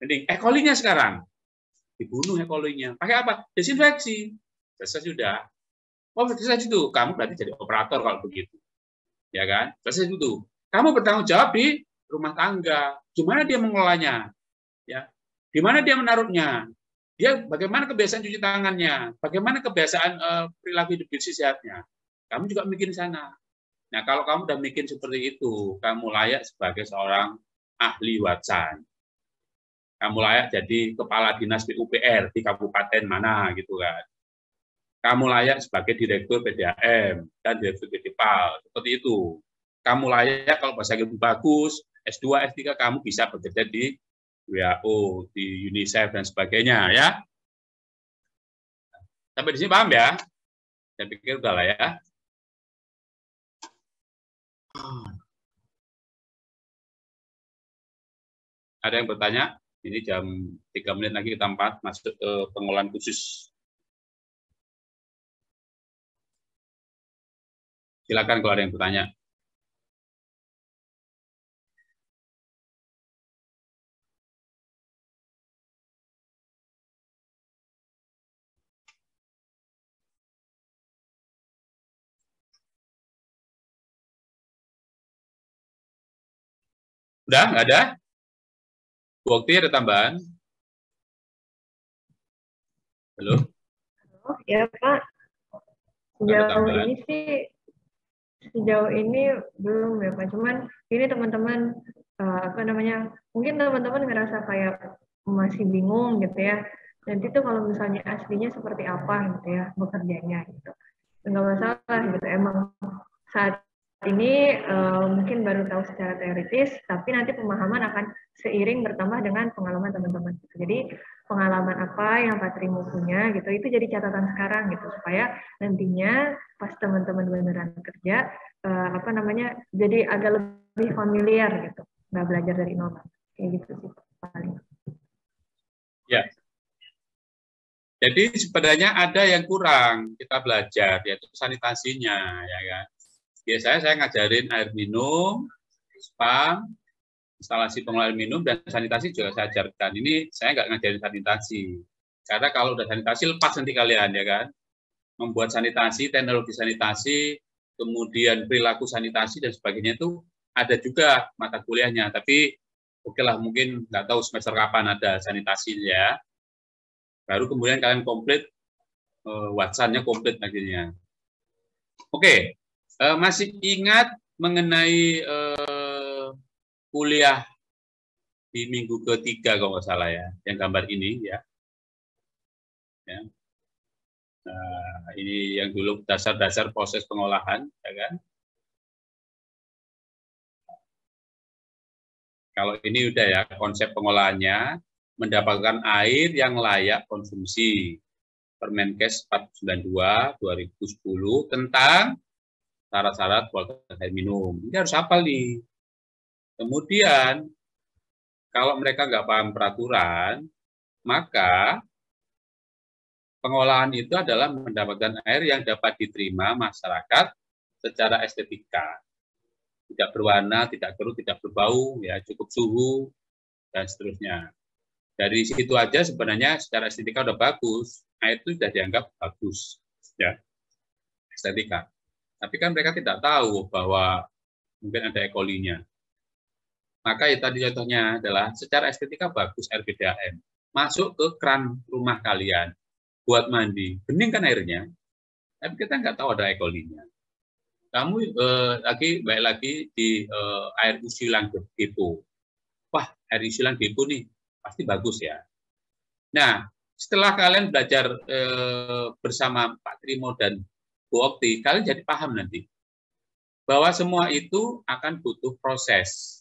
Bening. E. coli-nya sekarang dibunuh E. coli-nya. Pakai apa? Desinfeksi. Selesai sudah. Oh, selesai itu. Kamu berarti jadi operator kalau begitu. Ya kan? Selesai itu. Kamu bertanggung jawab di rumah tangga. Gimana dia mengelolanya? Ya. Di mana dia menaruhnya? Dia bagaimana kebiasaan cuci tangannya? Bagaimana kebiasaan perilaku hidup bersih sehatnya? Kamu juga mikir di sana. Nah, kalau kamu udah mikir seperti itu, kamu layak sebagai seorang ahli Watsan. Kamu layak jadi kepala dinas PUPR di kabupaten mana gitu kan. Kamu layak sebagai direktur PDAM dan direktur PDPAL, seperti itu. Kamu layak kalau bahasa Inggris bagus, S2, S3 kamu bisa bekerja di WHO, di UNICEF dan sebagainya ya. Sampai di sini paham ya? Saya pikir udah lah ya. Ada yang bertanya? Ini jam 3 menit lagi kita 4 masuk ke pengolahan khusus. Silakan kalau ada yang bertanya. Udah, nggak ada? Bukti ada tambahan? Halo? Oh, ya Pak. Sejauh ini belum ya Pak. Cuman ini teman-teman mungkin teman-teman ngerasa kayak masih bingung gitu ya. Nanti tuh kalau misalnya aslinya seperti apa gitu ya bekerjanya gitu. Nggak masalah gitu. Emang saat ini mungkin baru tahu secara teoritis, tapi nanti pemahaman akan seiring bertambah dengan pengalaman teman-teman. Jadi pengalaman apa yang Pak Trimo punya gitu, itu jadi catatan sekarang gitu, supaya nantinya pas teman-teman beneran kerja, jadi agak lebih familiar gitu, nggak belajar dari nol, kayak gitu sih paling. Ya. Jadi sebenarnya ada yang kurang kita belajar, yaitu sanitasinya, ya kan. Biasanya saya ngajarin air minum, spam, instalasi pengolahan minum, dan sanitasi juga saya ajarkan. Ini saya nggak ngajarin sanitasi. Karena kalau udah sanitasi, lepas nanti kalian, ya kan. Membuat sanitasi, teknologi sanitasi, kemudian perilaku sanitasi, dan sebagainya itu ada juga mata kuliahnya. Tapi oke lah, mungkin nggak tahu semester kapan ada sanitasi ya. Baru kemudian kalian komplit, Watsannya komplit akhirnya. Oke. Masih ingat mengenai kuliah di minggu ketiga kalau nggak salah ya, yang gambar ini ya. Nah, ini yang dulu dasar-dasar proses pengolahan, ya kan? Kalau ini udah ya konsep pengolahannya, mendapatkan air yang layak konsumsi. Permenkes 492 2010 tentang syarat-syarat kualitas air minum. Ini harus hafal nih. Kemudian, kalau mereka nggak paham peraturan, maka pengolahan itu adalah mendapatkan air yang dapat diterima masyarakat secara estetika. Tidak berwarna, tidak keruh, tidak berbau, ya cukup suhu, dan seterusnya. Dari situ aja sebenarnya secara estetika udah bagus. Air itu sudah dianggap bagus, ya estetika. Tapi kan mereka tidak tahu bahwa mungkin ada E. coli-nya. Maka ya tadi contohnya adalah secara estetika bagus air PDAM. Masuk ke keran rumah kalian buat mandi. Bening kan airnya, tapi kita nggak tahu ada E. coli-nya. Kamu baik lagi di air usilan depo. Wah, air usilan depo nih pasti bagus ya. Nah, setelah kalian belajar bersama Pak Trimo dan Bu Okti, kalian jadi paham nanti bahwa semua itu akan butuh proses.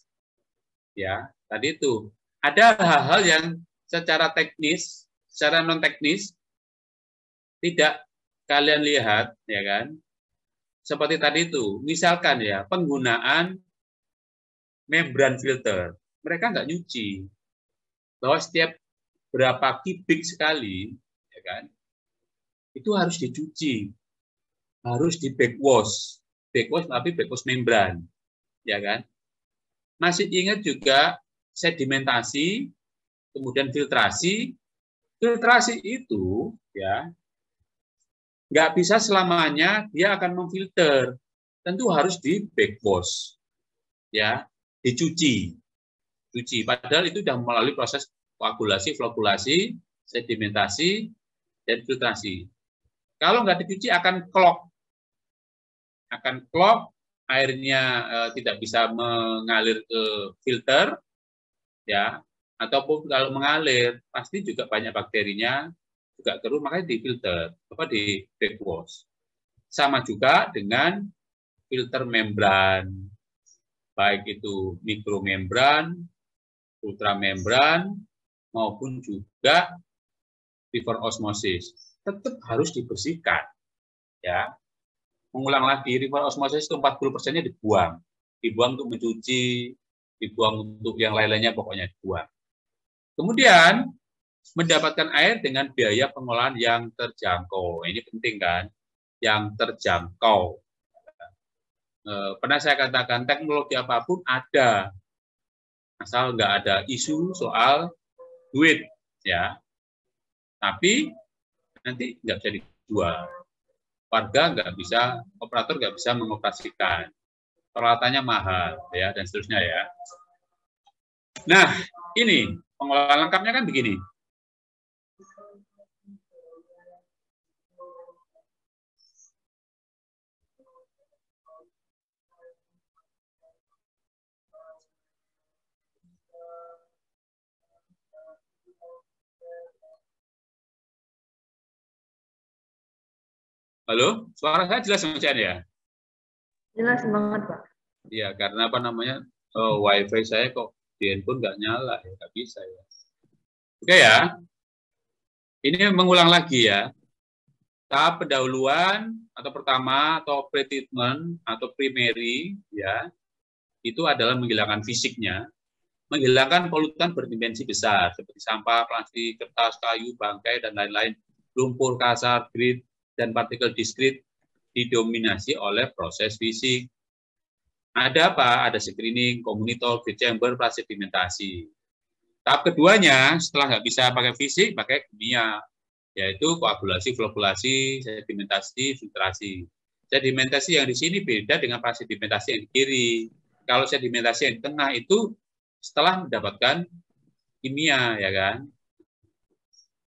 Ya, tadi itu ada hal-hal yang secara teknis, secara non teknis tidak kalian lihat, ya kan? Seperti tadi itu, misalkan ya penggunaan membran filter, mereka nggak nyuci, bahwa setiap berapa kubik sekali, ya kan? Itu harus dicuci. harus di backwash. Backwash tapi backwash membran, ya kan? Masih ingat juga sedimentasi, kemudian filtrasi. Filtrasi itu ya nggak bisa selamanya dia akan memfilter. Tentu harus di backwash, ya, dicuci. Padahal itu sudah melalui proses koagulasi, flokulasi, sedimentasi, dan filtrasi. Kalau nggak dicuci akan klok. Airnya tidak bisa mengalir ke filter, ya, ataupun kalau mengalir, pasti juga banyak bakterinya, juga keruh, makanya difilter, di backwash. Sama juga dengan filter membran, baik itu mikromembran, ultramembran, maupun juga reverse osmosis. Tetap harus dibersihkan. Ya. Mengulang lagi, reverse osmosis itu 40%-nya dibuang. Dibuang untuk mencuci, dibuang untuk yang lain-lainnya, pokoknya dibuang. Kemudian, mendapatkan air dengan biaya pengolahan yang terjangkau. Ini penting kan? Yang terjangkau. Pernah saya katakan, teknologi apapun ada. Asal nggak ada isu soal duit, ya. Tapi nanti nggak bisa dijual. Warga nggak bisa, operator nggak bisa mengoperasikan. Peralatannya mahal, ya, dan seterusnya, ya. Nah, ini pengolahan lengkapnya kan begini. Halo, suara saya jelas Mas ya? Jelas banget, Pak. Iya, karena WiFi saya kok di handphone nggak nyala, ya nggak bisa ya. Oke ya, ini mengulang lagi ya. Tahap pendahuluan atau pertama atau pre-treatment atau primary ya, itu adalah menghilangkan fisiknya, menghilangkan polutan berdimensi besar seperti sampah, plastik, kertas, kayu, bangkai dan lain-lain, lumpur kasar, grit, dan partikel diskrit didominasi oleh proses fisik. Ada apa? Ada screening, komunitor, grid chamber, sedimentasi. Tahap keduanya, setelah nggak bisa pakai fisik, pakai kimia, yaitu koagulasi, flokulasi, sedimentasi, filtrasi. Sedimentasi yang di sini beda dengan sedimentasi yang di kiri. Kalau sedimentasi yang di tengah itu setelah mendapatkan kimia, ya kan?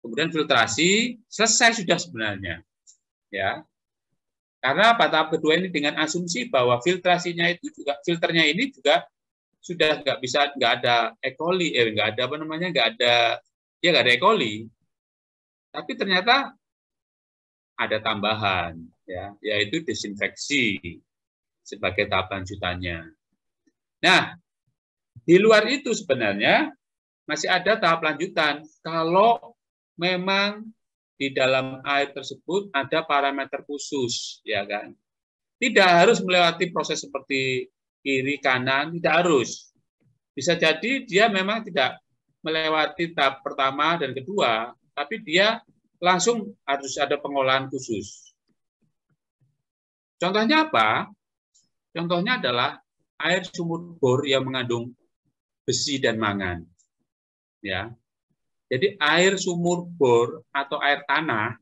Kemudian filtrasi, selesai sudah sebenarnya. Ya, karena tahap kedua ini dengan asumsi bahwa filtrasinya itu juga, filternya ini juga sudah nggak ada E. coli, nggak ada E. coli, tapi ternyata ada tambahan, ya, yaitu desinfeksi sebagai tahap lanjutannya. Nah, di luar itu sebenarnya masih ada tahap lanjutan kalau memang di dalam air tersebut ada parameter khusus, ya kan? Tidak harus melewati proses seperti kiri, kanan, tidak harus. Bisa jadi dia memang tidak melewati tahap pertama dan kedua, tapi dia langsung harus ada pengolahan khusus. Contohnya apa? Contohnya adalah air sumur bor yang mengandung besi dan mangan. Ya. Jadi air sumur bor atau air tanah,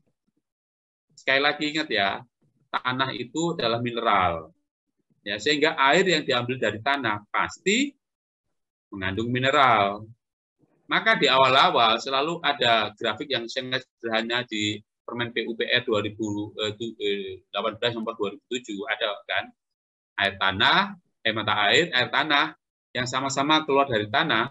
sekali lagi ingat ya, tanah itu adalah mineral. Ya, sehingga air yang diambil dari tanah pasti mengandung mineral. Maka di awal-awal selalu ada grafik yang sangat sederhana di Permen PUPR 2018 nomor 2007 ada kan, air tanah, mata air tanah yang sama-sama keluar dari tanah.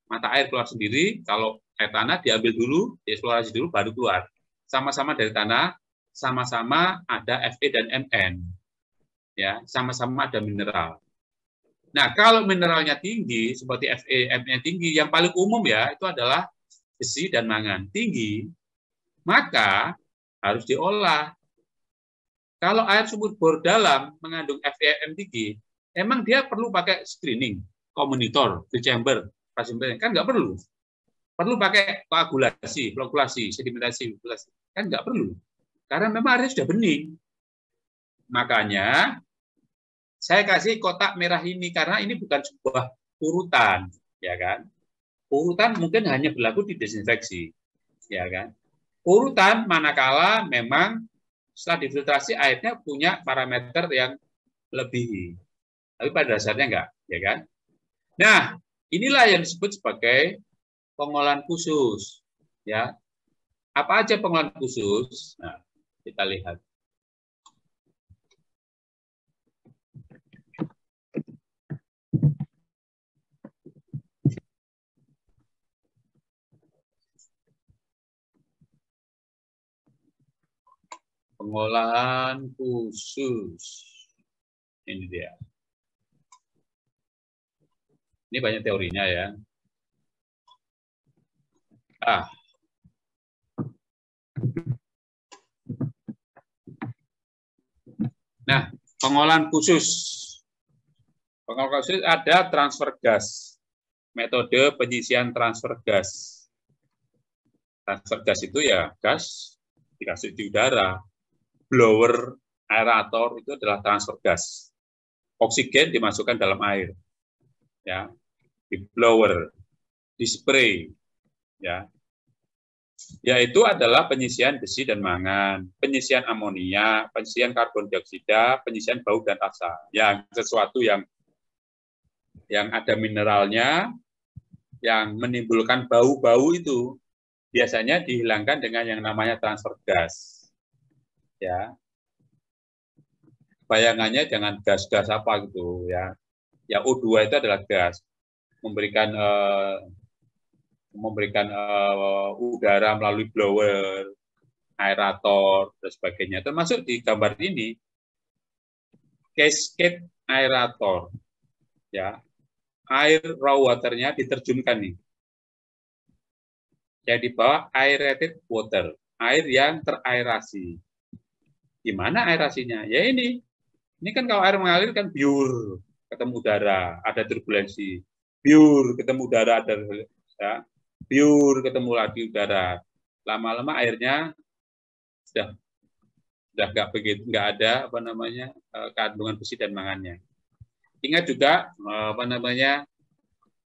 Mata air keluar sendiri, kalau air tanah diambil dulu, dieksplorasi dulu, baru keluar. Sama-sama dari tanah, sama-sama ada Fe dan Mn. Ya, sama-sama ada mineral. Nah, kalau mineralnya tinggi, seperti Fe, Mn tinggi, yang paling umum ya, itu adalah besi dan mangan tinggi, maka harus diolah. Kalau air sumur bor dalam mengandung Fe, Mn tinggi, emang dia perlu pakai screening, komunitor, grid chamber, kan nggak perlu. Perlu pakai koagulasi, flokulasi, sedimentasi, filtrasi. Kan nggak perlu. Karena memang airnya sudah bening. Makanya saya kasih kotak merah ini karena ini bukan sebuah urutan, ya kan? Urutan mungkin hanya berlaku di desinfeksi, ya kan? Urutan manakala memang setelah difiltrasi airnya punya parameter yang lebih, tapi pada dasarnya enggak, ya kan? Nah, inilah yang disebut sebagai pengolahan khusus, ya. Apa aja pengolahan khusus? Nah, kita lihat. Pengolahan khusus. Ini dia. Ini banyak teorinya ya. Nah, pengolahan khusus. Pengolahan khusus ada transfer gas. Metode penyisian transfer gas. Transfer gas itu ya gas dikasih di udara. Blower, aerator itu adalah transfer gas. Oksigen dimasukkan dalam air. Ya. Di blower, di spray. Ya. Yaitu adalah penyisian besi dan mangan, penyisian amonia, penyisian karbon dioksida, penyisian bau dan rasa. Yang sesuatu yang ada mineralnya, yang menimbulkan bau-bau itu biasanya dihilangkan dengan yang namanya transfer gas. Ya, bayangannya jangan gas-gas apa gitu ya. Ya O2 itu adalah gas, memberikan udara melalui blower, aerator, dan sebagainya. Termasuk di gambar ini, cascade aerator. Ya, air raw waternya diterjunkan nih. Yang di bawah aerated water, air yang teraerasi. Gimana aerasinya? Ya ini kan kalau air mengalir kan biur, ketemu udara, ada turbulensi. Biur, ketemu udara, ada ya, biur, ketemu lagi udara. Lama-lama airnya sudah nggak ada kandungan besi dan mangannya. Ingat juga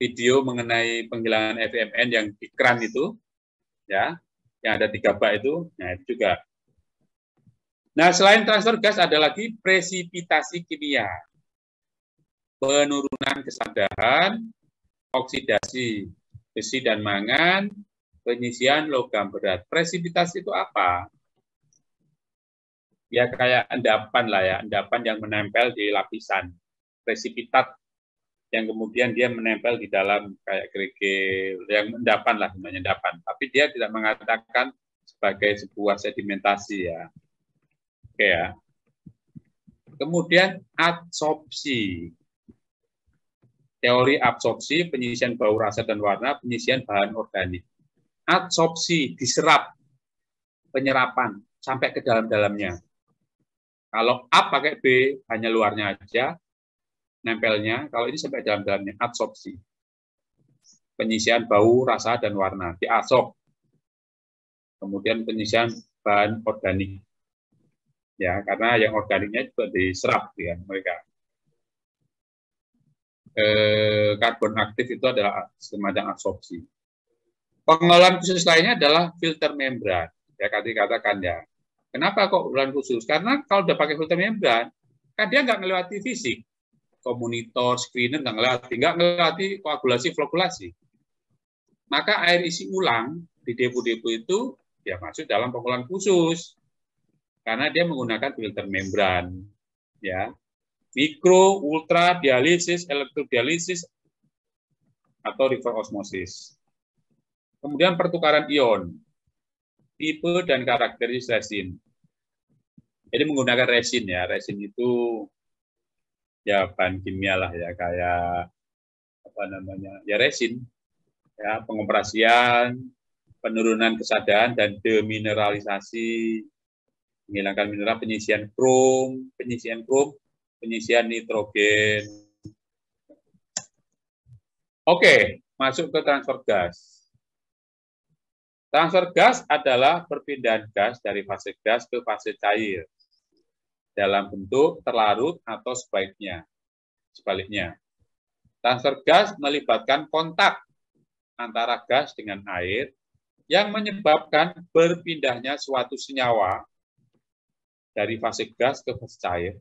video mengenai penghilangan FMN yang di keran itu, ya, yang ada 3 bak itu, nah itu juga. Nah, selain transfer gas ada lagi presipitasi kimia, penurunan kesadaran, oksidasi besi dan mangan, penyisian logam berat. Presipitasi itu apa? Ya kayak endapan lah ya, endapan yang menempel di lapisan. Presipitat yang kemudian dia menempel di dalam kayak kerikil, yang endapan lah namanya endapan. Tapi dia tidak mengatakan sebagai sebuah sedimentasi ya. Oke ya. Kemudian adsorpsi. Teori absorpsi, penyisian bau, rasa, dan warna, penyisian bahan organik. Adsorpsi, diserap, penyerapan, sampai ke dalam-dalamnya. Kalau A pakai B, hanya luarnya aja, nempelnya. Kalau ini sampai dalam-dalamnya, adsorpsi. Penyisian bau, rasa, dan warna, diabsorb. Kemudian penyisian bahan organik. Ya, karena yang organiknya juga diserap ya mereka. Karbon aktif itu adalah semacam absorpsi. Pengolahan khusus lainnya adalah filter membran. Ya, tadi katakan ya. Kenapa kok pengolahan khusus? Karena kalau udah pakai filter membran, kan dia nggak melewati fisik. Komunitor, screener nggak ngelewati koagulasi, flokkulasi. Maka air isi ulang di depo-depo itu ya masuk dalam pengolahan khusus. Karena dia menggunakan filter membran. Ya. Mikro, ultra, dialisis, elektrodialisis, atau reverse osmosis. Kemudian pertukaran ion, tipe dan karakteristik resin. Jadi menggunakan resin ya, resin itu ya bahan kimia lah ya, kayak apa namanya, ya resin, ya pengoperasian, penurunan kesadaran dan demineralisasi, menghilangkan mineral, penyisian krom, penyisian nitrogen. Oke, masuk ke transfer gas. Transfer gas adalah perpindahan gas dari fase gas ke fase cair. dalam bentuk terlarut atau sebaliknya. Transfer gas melibatkan kontak antara gas dengan air yang menyebabkan berpindahnya suatu senyawa dari fase gas ke fase cair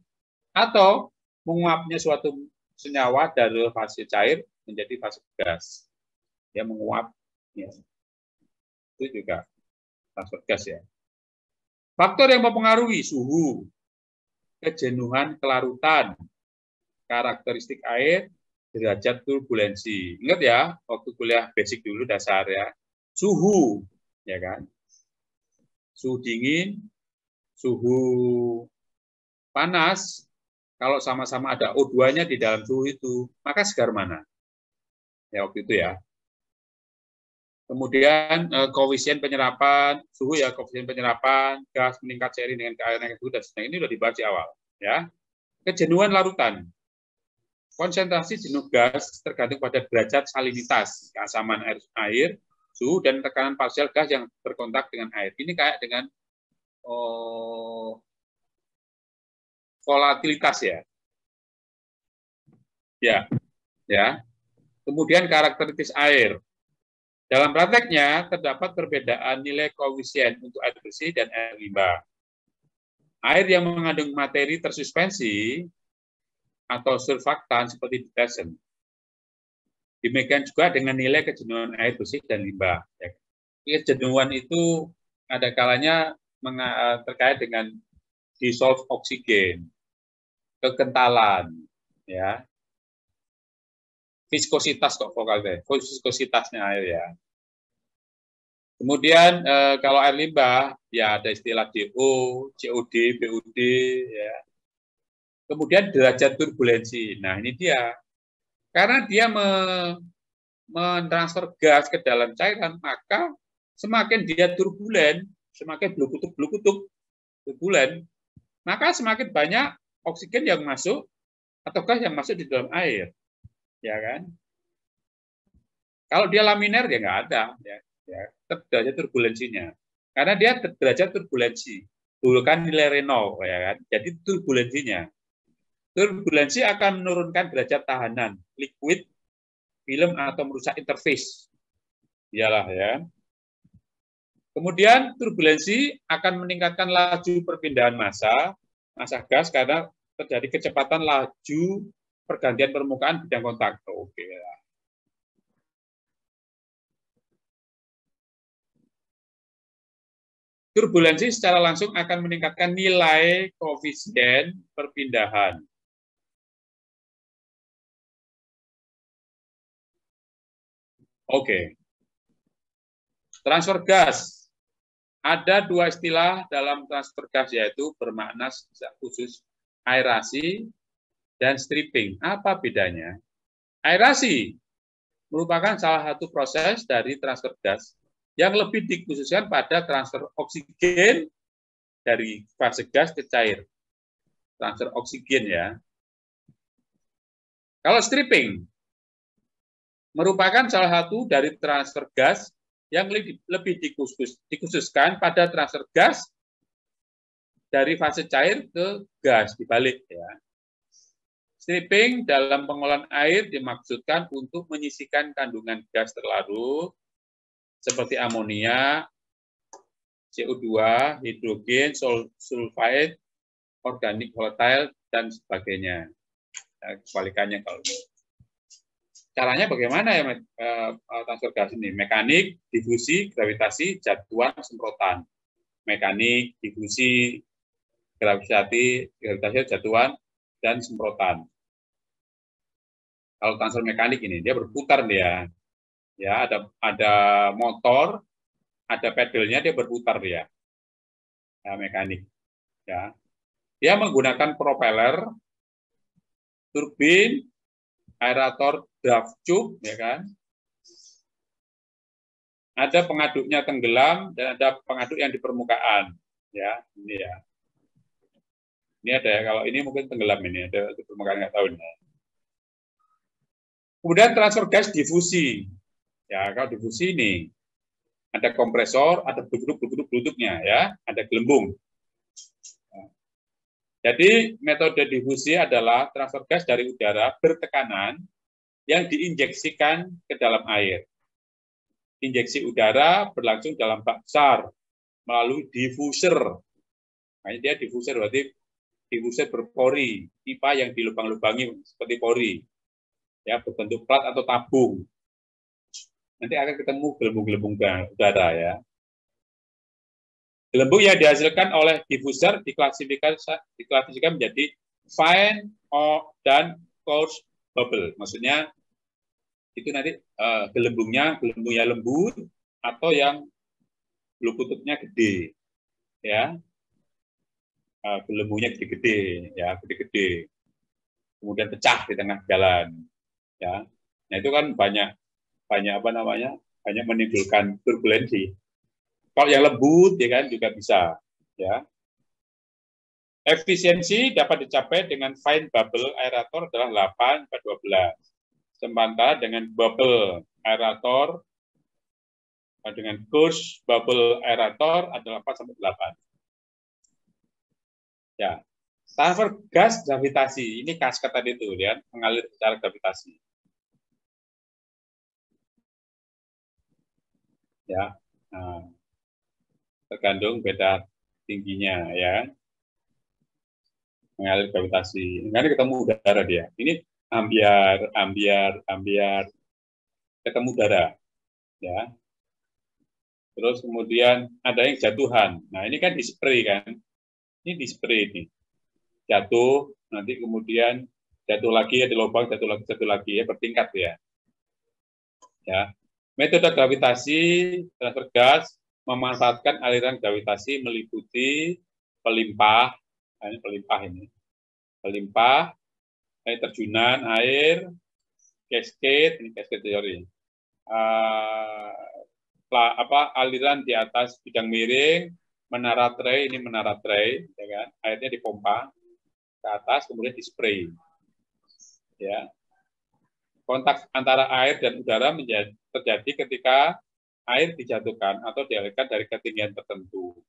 atau menguapnya suatu senyawa dari fase cair menjadi fase gas. Dia menguap, ya. Itu juga transfer gas ya. Faktor yang mempengaruhi suhu, kejenuhan kelarutan, karakteristik air, derajat turbulensi. Ingat ya, waktu kuliah basic dulu dasar ya. Suhu, ya kan? Suhu dingin, suhu panas, kalau sama-sama ada O2-nya di dalam suhu itu, maka segar mana? Ya waktu itu ya. Kemudian koefisien penyerapan, suhu ya, koefisien penyerapan, gas meningkat seiring dengan keairan suhu dan sebagainya. Ini sudah dibahas di awal. Ya. Kejenuhan larutan. Konsentrasi jenuh gas tergantung pada derajat salinitas, keasaman air, suhu, dan tekanan parsial gas yang berkontak dengan air. Ini kayak dengan volatilitas ya. Ya. Kemudian karakteristik air. Dalam prakteknya terdapat perbedaan nilai koefisien untuk air bersih dan air limbah. Air yang mengandung materi tersuspensi atau surfaktan seperti deterjen. Demikian juga dengan nilai kejenuhan air bersih dan limbah. Kejenuhan itu ada kalanya terkait dengan dissolve oksigen, kekentalan, ya. Viskositas kok vokalnya, viskositasnya air ya. Kemudian kalau air limbah ya ada istilah DO, COD, BOD ya. Kemudian derajat turbulensi. Nah, ini dia. Karena dia mentransfer gas ke dalam cairan, maka semakin dia turbulen, semakin bluk-kutuk turbulen, maka semakin banyak oksigen yang masuk atau gas yang masuk di dalam air. Ya kan? Kalau dia laminer ya nggak ada, ya derajat turbulensinya, karena dia derajat turbulensi, bukan nilai Renault, ya kan? Jadi turbulensinya, turbulensi akan menurunkan derajat tahanan liquid, film atau merusak interface, iyalah ya. Kemudian turbulensi akan meningkatkan laju perpindahan massa gas karena terjadi kecepatan laju pergantian permukaan bidang kontak. Oke. Turbulensi secara langsung akan meningkatkan nilai koefisien perpindahan. Oke. Transfer gas. Ada dua istilah dalam transfer gas, yaitu bermakna khusus aerasi dan stripping. Apa bedanya? Aerasi merupakan salah satu proses dari transfer gas yang lebih dikhususkan pada transfer oksigen dari fase gas ke cair. Transfer oksigen ya. Kalau stripping merupakan salah satu dari transfer gas yang lebih dikhususkan pada transfer gas dari fase cair ke gas dibalik ya. Stripping dalam pengolahan air dimaksudkan untuk menyisihkan kandungan gas terlarut seperti amonia, CO2, hidrogen, sulfide, organik volatile, dan sebagainya. Nah, kebalikannya kalau ini. Caranya bagaimana ya transfer gas ini? Mekanik, difusi, gravitasi, jatuhan, semprotan. Mekanik, difusi, gravitasi, jatuhan, dan semprotan. Kalau transfer mekanik ini dia berputar dia, ya ada motor, ada pedalnya, dia berputar dia, ya, mekanik. Ya, dia menggunakan propeller, turbin, aerator, draft tube, ya kan. Ada pengaduknya tenggelam dan ada pengaduk yang di permukaan, ya ini ya. Ini ada ya, kalau ini mungkin tenggelam ini, ada di permukaan nggak tahu. Kemudian transfer gas difusi. Ya, kalau difusi ini ada kompresor, ada beluduk-beluduknya ya, ada gelembung. Jadi metode difusi adalah transfer gas dari udara bertekanan yang diinjeksikan ke dalam air. Injeksi udara berlangsung dalam bak besar melalui diffuser. Nah, dia diffuser berarti diffuser berpori, pipa yang dilubang-lubangi seperti pori, ya berbentuk plat atau tabung. Nanti akan ketemu gelembung-gelembung udara ya. Gelembung yang dihasilkan oleh diffuser diklasifikasikan menjadi fine dan coarse bubble. Maksudnya itu nanti gelembungnya lembut atau yang bulu kutubnya gede, ya. Gelembungnya gede-gede, ya gede-gede. Kemudian pecah di tengah jalan, ya. Nah itu kan banyak menimbulkan turbulensi. Kalau yang lembut ya kan juga bisa, ya. Efisiensi dapat dicapai dengan fine bubble aerator adalah 8/12. Sementara dengan bubble aerator dengan coarse bubble aerator adalah 4/8. Ya. Transfer gas gravitasi, ini kasket tadi itu, lihat mengalir secara gravitasi. Ya. Nah, tergantung beda tingginya ya. Mengalir gravitasi. Nanti ketemu udara dia. Ini ambiar, ketemu udara. Ya. Terus kemudian ada yang jatuhan. Nah, ini kan di spray kan. Ini di spray ini. Jatuh, nanti kemudian jatuh lagi, ada lubang, jatuh lagi ya, bertingkat ya. Ya. Metode gravitasi transfer gas memanfaatkan aliran gravitasi meliputi pelimpah, ini pelimpah, air terjunan air, cascade, ini cascade teori. Aliran di atas bidang miring, menara tray, ini menara tray, ya kan? Airnya dipompa ke atas, kemudian dispray. Ya. Kontak antara air dan udara terjadi ketika air dijatuhkan atau dialirkan dari ketinggian tertentu.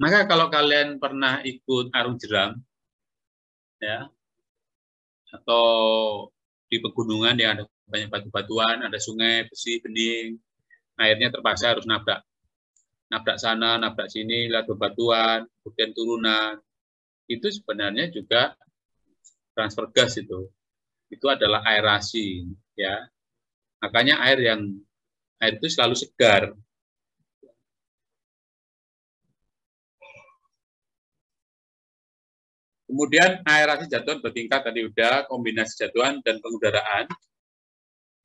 Maka kalau kalian pernah ikut arung jeram, ya, atau di pegunungan yang ada banyak batu-batuan, ada sungai, besi, bening, airnya terpaksa harus nabrak sana, nabrak sini, lihat bebatuan, kemudian turunan. Itu sebenarnya juga transfer gas itu adalah aerasi, ya. Makanya air itu selalu segar. Kemudian aerasi jatuhan bertingkat tadi udah, kombinasi jatuhan dan pengudaraan.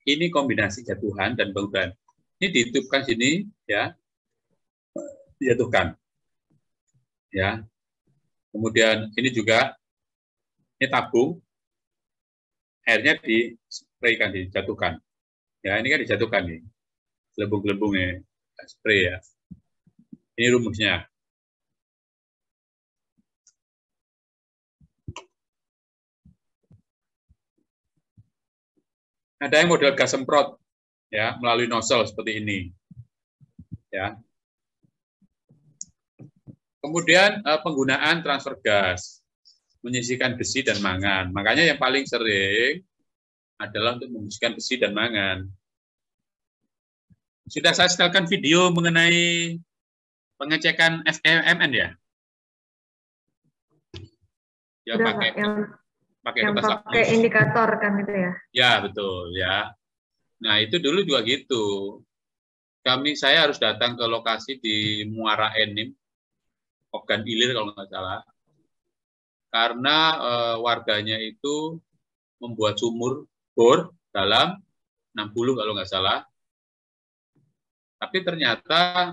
Ini kombinasi jatuhan dan pengudaraan. Ini dihitungkan sini, ya. Dijatuhkan. Ya. Kemudian ini juga ini tabung, airnya dispraykan, dijatuhkan. Ya, ini kan dijatuhkan nih, gelembung-gelembungnya, spray ya. Ini rumusnya. Ada yang model gas semprot, ya, melalui nozzle seperti ini, ya. Kemudian penggunaan transfer gas, menyisikan besi dan mangan. Makanya yang paling sering adalah untuk membersihkan besi dan mangan. Sudah saya setelkan video mengenai pengecekan FMN ya? Ya pakai indikator kan itu ya? Ya betul ya. Nah itu dulu juga gitu. Saya harus datang ke lokasi di Muara Enim, Ogan Ilir kalau nggak salah. Karena warganya itu membuat sumur bor dalam 60 kalau nggak salah. Tapi ternyata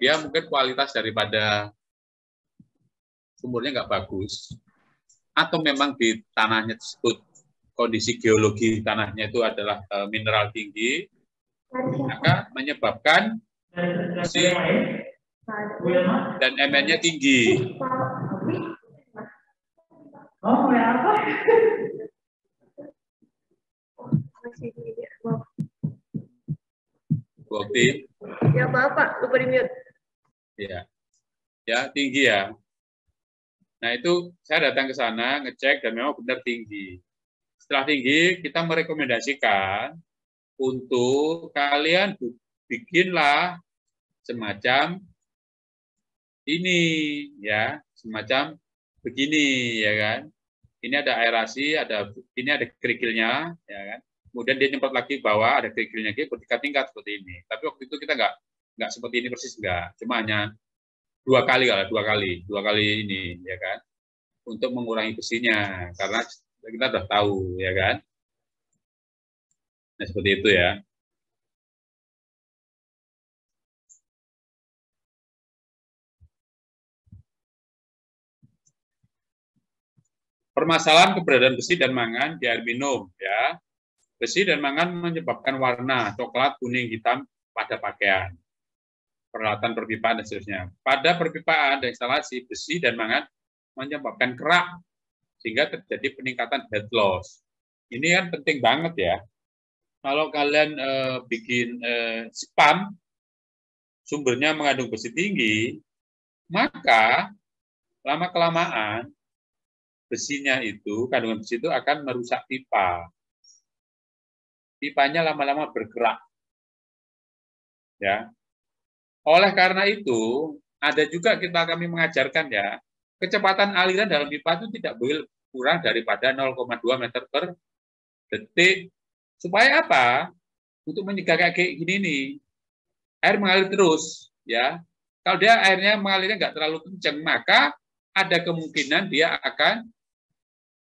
dia mungkin kualitas daripada sumurnya nggak bagus. Atau memang di tanahnya tersebut kondisi geologi tanahnya itu adalah mineral tinggi, maka menyebabkan besi dan Mn-nya tinggi. Oh, ya apa? Bukti. Ya Bapak, lupa di mute. Ya. Ya, tinggi ya. Nah, itu saya datang ke sana, ngecek, dan memang benar tinggi. Setelah tinggi, kita merekomendasikan untuk kalian bikinlah semacam ini, ya, semacam begini, ya kan. Ini ada aerasi, ini ada kerikilnya, ya kan. Kemudian dia nyemprot lagi bawah, ada kerikilnya lagi, bertingkat-tingkat seperti ini. Tapi waktu itu kita nggak seperti ini persis, nggak. Cuma hanya dua kali ini, ya kan, untuk mengurangi besinya, karena kita sudah tahu, ya kan. Nah, seperti itu ya. Permasalahan keberadaan besi dan mangan di air minum, ya. Besi dan mangan menyebabkan warna coklat, kuning, hitam pada pakaian, peralatan perpipaan dan seterusnya. Pada perpipaan dan instalasi, besi dan mangan menyebabkan kerak sehingga terjadi peningkatan head loss. Ini kan penting banget ya. Kalau kalian bikin spam, sumbernya mengandung besi tinggi, maka lama-kelamaan besinya itu, kandungan besi itu akan merusak pipa. Pipanya lama-lama bergerak. Ya. Oleh karena itu, ada juga kami mengajarkan ya, kecepatan aliran dalam pipa itu tidak boleh kurang daripada 0,2 meter per detik. Supaya apa? Untuk mencegah kayak gini nih, air mengalir terus, ya. Kalau dia airnya mengalirnya nggak terlalu kencang, maka ada kemungkinan dia akan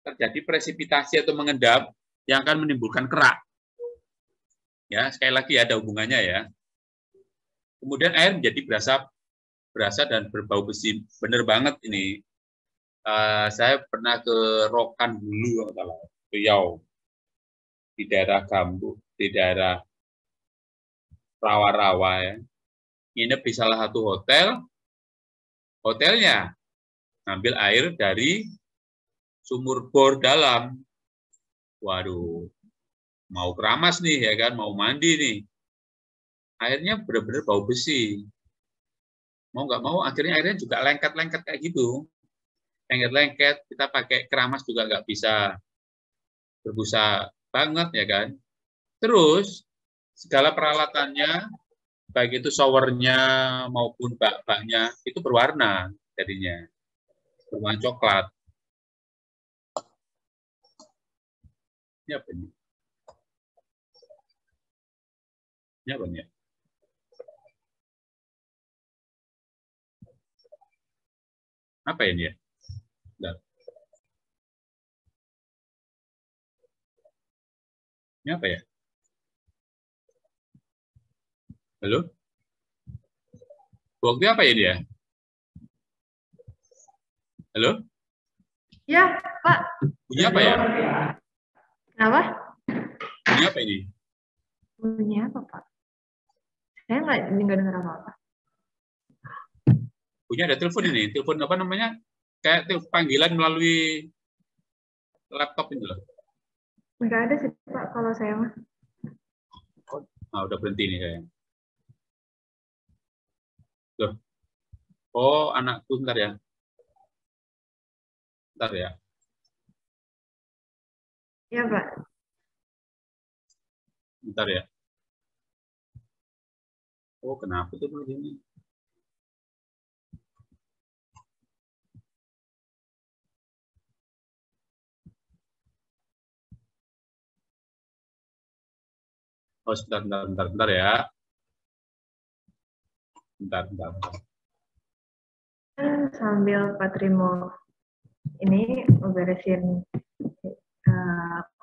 terjadi presipitasi atau mengendap yang akan menimbulkan kerak. Ya, sekali lagi ada hubungannya ya. Kemudian air menjadi berasa dan berbau besi. Bener banget ini. Saya pernah ke Rokan dulu, Riau, di daerah Gambut, di daerah Rawa-Rawa ya. Nginep di salah satu hotel, hotelnya ngambil air dari sumur bor dalam. Waduh, mau keramas nih ya kan, mau mandi nih. Airnya benar-benar bau besi. Mau nggak mau, akhirnya airnya juga lengket-lengket kayak gitu. Lengket-lengket, kita pakai keramas juga nggak bisa berbusa banget ya kan. Terus segala peralatannya, baik itu showernya maupun bak-baknya itu berwarna jadinya, berwarna coklat. Ini apa ini? Ini apa ini? Apa ini ya? Bentar. Ini apa ya? Halo? Waktu apa ya dia? Halo? Ya, Pak. Bunyi apa ya? Kenapa? Bunyi apa ini? Bunyi apa, Pak? Saya nggak dengar apa-apa. Bunyi ada telepon ini. Telepon apa namanya? Kayak panggilan melalui laptop ini loh. Nggak ada sih, Pak, kalau saya mah. Nah, udah berhenti nih kayaknya. Loh. Oh, anakku, bentar ya. Bentar ya. Iya, Pak. Bentar ya. Oh, kenapa tuh begini? Oh, bentar ya. Bentar. Sambil Pak Trimo ini beresin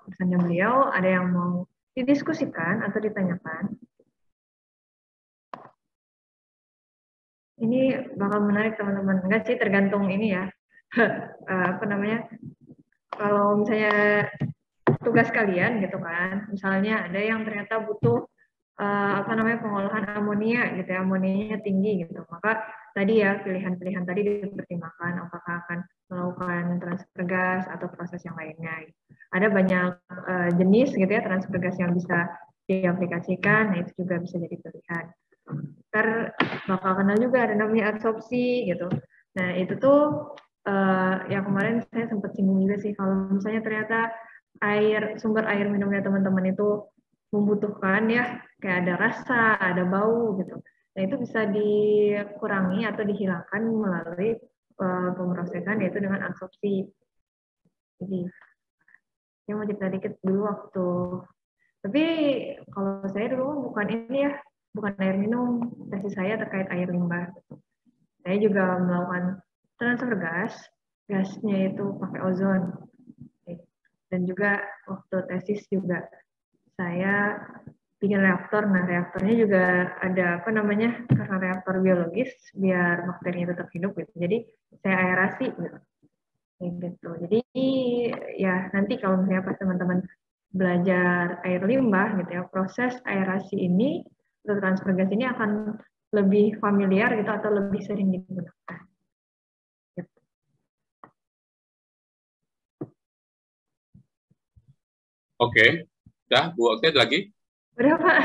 pesannya beliau, ada yang mau didiskusikan atau ditanyakan? Ini bakal menarik teman-teman. Enggak sih, tergantung ini ya. Apa namanya? Kalau misalnya tugas kalian gitu kan, misalnya ada yang ternyata butuh apa namanya pengolahan amonia gitu ya, amonianya tinggi gitu, maka tadi ya pilihan-pilihan tadi dipertimbangkan apakah akan melakukan transfer gas atau proses yang lainnya. Ada banyak jenis gitu ya transfer gas yang bisa diaplikasikan, nah itu juga bisa jadi pilihan. Ntar bakal kenal juga ada namanya adsorpsi gitu. Nah, itu tuh yang kemarin saya sempat singgung juga sih, kalau misalnya ternyata sumber air minumnya teman-teman itu membutuhkan ya, kayak ada rasa, ada bau gitu. Nah, itu bisa dikurangi atau dihilangkan melalui pemrosesan, yaitu dengan absorpsi. Jadi, saya mau cerita dikit dulu waktu. Tapi kalau saya dulu bukan ini ya, bukan air minum, tesis saya terkait air limbah. Saya juga melakukan transfer gas, gasnya itu pakai ozon. Dan juga waktu tesis juga saya bikin reaktor. Nah, reaktornya juga ada apa namanya, karena reaktor biologis biar bakterinya tetap hidup gitu. Jadi saya aerasi gitu. Gitu. Jadi ya nanti kalau misalnya pas teman-teman belajar air limbah gitu ya, proses aerasi ini atau transfer gas ini akan lebih familiar gitu atau lebih sering digunakan. Gitu. Oke, udah Bu Okta lagi? Udah Pak.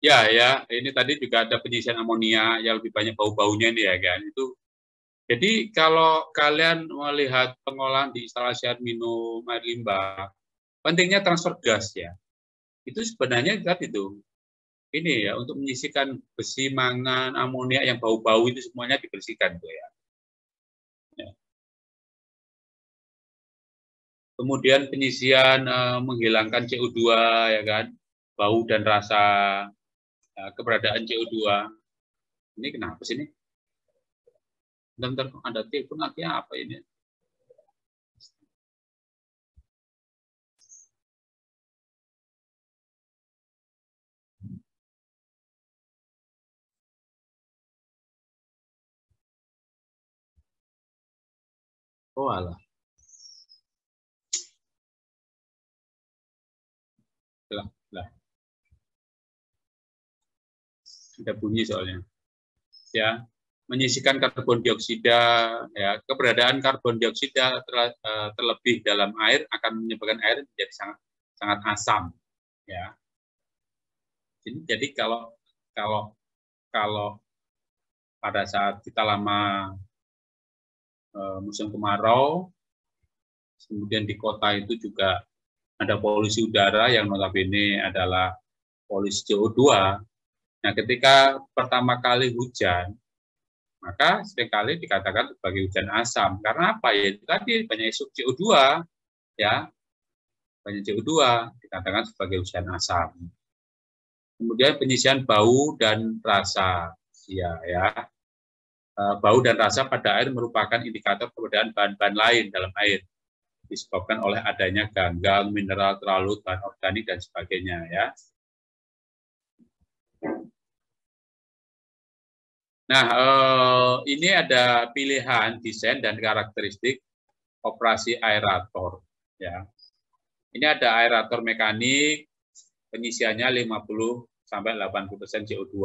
Ya, ini tadi juga ada penyisian amonia yang lebih banyak bau-baunya ini ya kan. Itu jadi kalau kalian melihat pengolahan di instalasi air minum air limbah, pentingnya transfer gas ya. Itu sebenarnya tadi itu. Ini ya untuk menyisihkan besi, mangan, amonia yang bau-bau itu semuanya dibersihkan tuh ya. Kemudian penyisian menghilangkan CO2 ya kan, bau dan rasa, keberadaan CO2. Ini kenapa sih ini? Bentar, ada telepon nanti apa ini? Oh alah. Lah. Ada bunyi soalnya. Ya, menyisihkan karbon dioksida, ya keberadaan karbon dioksida terlebih dalam air akan menyebabkan air menjadi sangat asam, ya. Jadi kalau pada saat kita lama musim kemarau, kemudian di kota itu juga ada polusi udara yang notabene adalah polusi CO2. Nah, ketika pertama kali hujan, maka seringkali dikatakan sebagai hujan asam. Karena apa ya? Itu tadi banyak esuk CO2, ya, banyak CO2 dikatakan sebagai hujan asam. Kemudian penyisian bau dan rasa, ya. Bau dan rasa pada air merupakan indikator keberadaan bahan-bahan lain dalam air, disebabkan oleh adanya ganggang, mineral terlalu, bahan organik dan sebagainya, ya. Nah, ini ada pilihan desain dan karakteristik operasi aerator. Ya, ini ada aerator mekanik, pengisiannya 50-80% CO2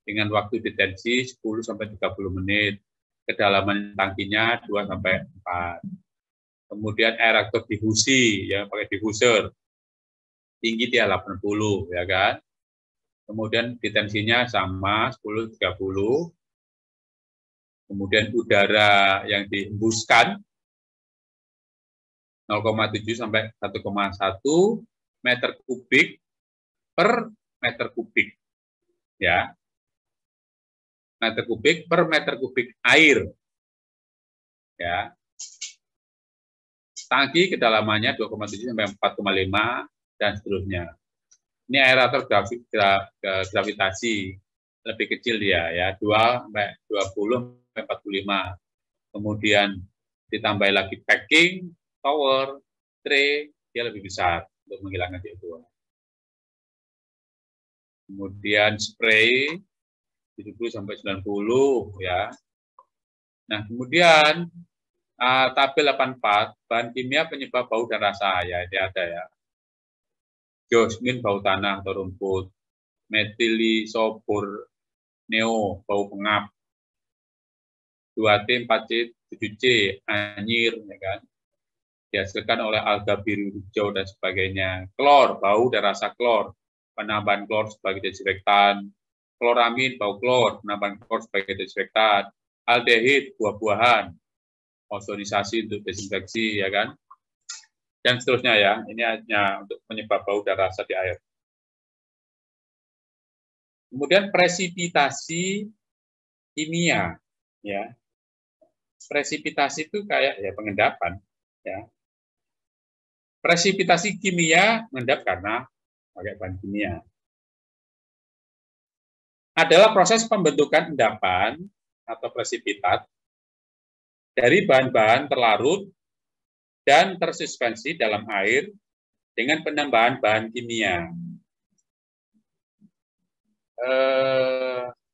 dengan waktu detensi 10-30 menit, kedalaman tangkinya 2-4. Kemudian aerator difusi, ya pakai diffuser, tinggi dia 80, ya kan. Kemudian detensinya sama 10-30. Kemudian udara yang dihembuskan 0,7 sampai 1,1 meter kubik per meter kubik. Ya. Meter kubik per meter kubik air. Ya. Tangki kedalamannya 2,7 sampai 4,5 dan seterusnya. Ini aerator gravitasi lebih kecil dia ya, 2 sampai 20 sampai 45. Kemudian ditambah lagi packing, tower, tray, dia lebih besar untuk menghilangkan CO2. Kemudian spray 70 sampai 90 ya. Nah, kemudian tabel 84 bahan kimia penyebab bau dan rasa ya, ini ada ya. Geosmin bau tanah atau rumput, metilisobor neo bau pengap, 2T, 4C, 7C anyir ya kan. Dihasilkan oleh alga biru hijau dan sebagainya. Klor, bau dan rasa klor, penambahan klor sebagai desinfektan. Kloramin, bau klor, penambahan klor sebagai desinfektan. aldehid, buah-buahan, ozonisasi untuk desinfeksi, ya kan? Dan seterusnya ya, ini hanya untuk penyebab bau dan rasa di air. Kemudian presipitasi kimia, ya. Presipitasi itu kayak ya pengendapan, ya. Presipitasi kimia mengendap karena pakai bahan kimia. Adalah proses pembentukan endapan atau presipitat dari bahan-bahan terlarut dan tersuspensi dalam air dengan penambahan bahan kimia.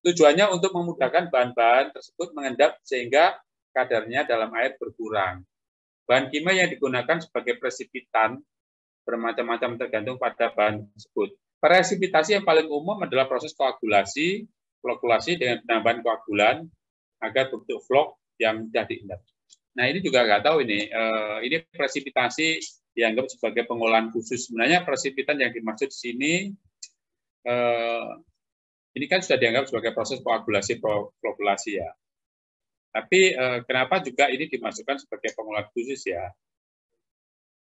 Tujuannya untuk memudahkan bahan-bahan tersebut mengendap sehingga kadarnya dalam air berkurang. Bahan kimia yang digunakan sebagai presipitan bermacam-macam tergantung pada bahan tersebut. Presipitasi yang paling umum adalah proses koagulasi, flokulasi dengan penambahan koagulan agar bentuk flok yang mudah diendap. Nah, ini juga nggak tahu ini presipitasi dianggap sebagai pengolahan khusus. Sebenarnya presipitan yang dimaksud di sini ini kan sudah dianggap sebagai proses koagulasi flokulasi ya. Tapi kenapa juga ini dimasukkan sebagai pengolahan khusus ya?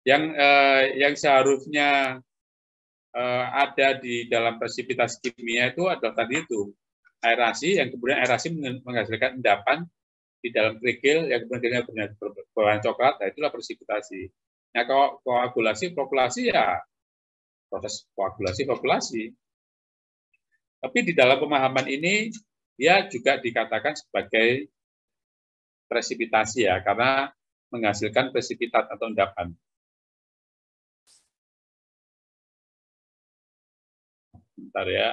Yang seharusnya ada di dalam presipitasi kimia itu adalah tadi itu aerasi, yang kemudian aerasi menghasilkan endapan di dalam kerikil yang kemudian berwarna coklat, nah itulah presipitasi. Nah, kalau koagulasi, flokulasi ya proses koagulasi, flokulasi. Tapi di dalam pemahaman ini dia juga dikatakan sebagai presipitasi ya, karena menghasilkan presipitat atau endapan. Bentar ya.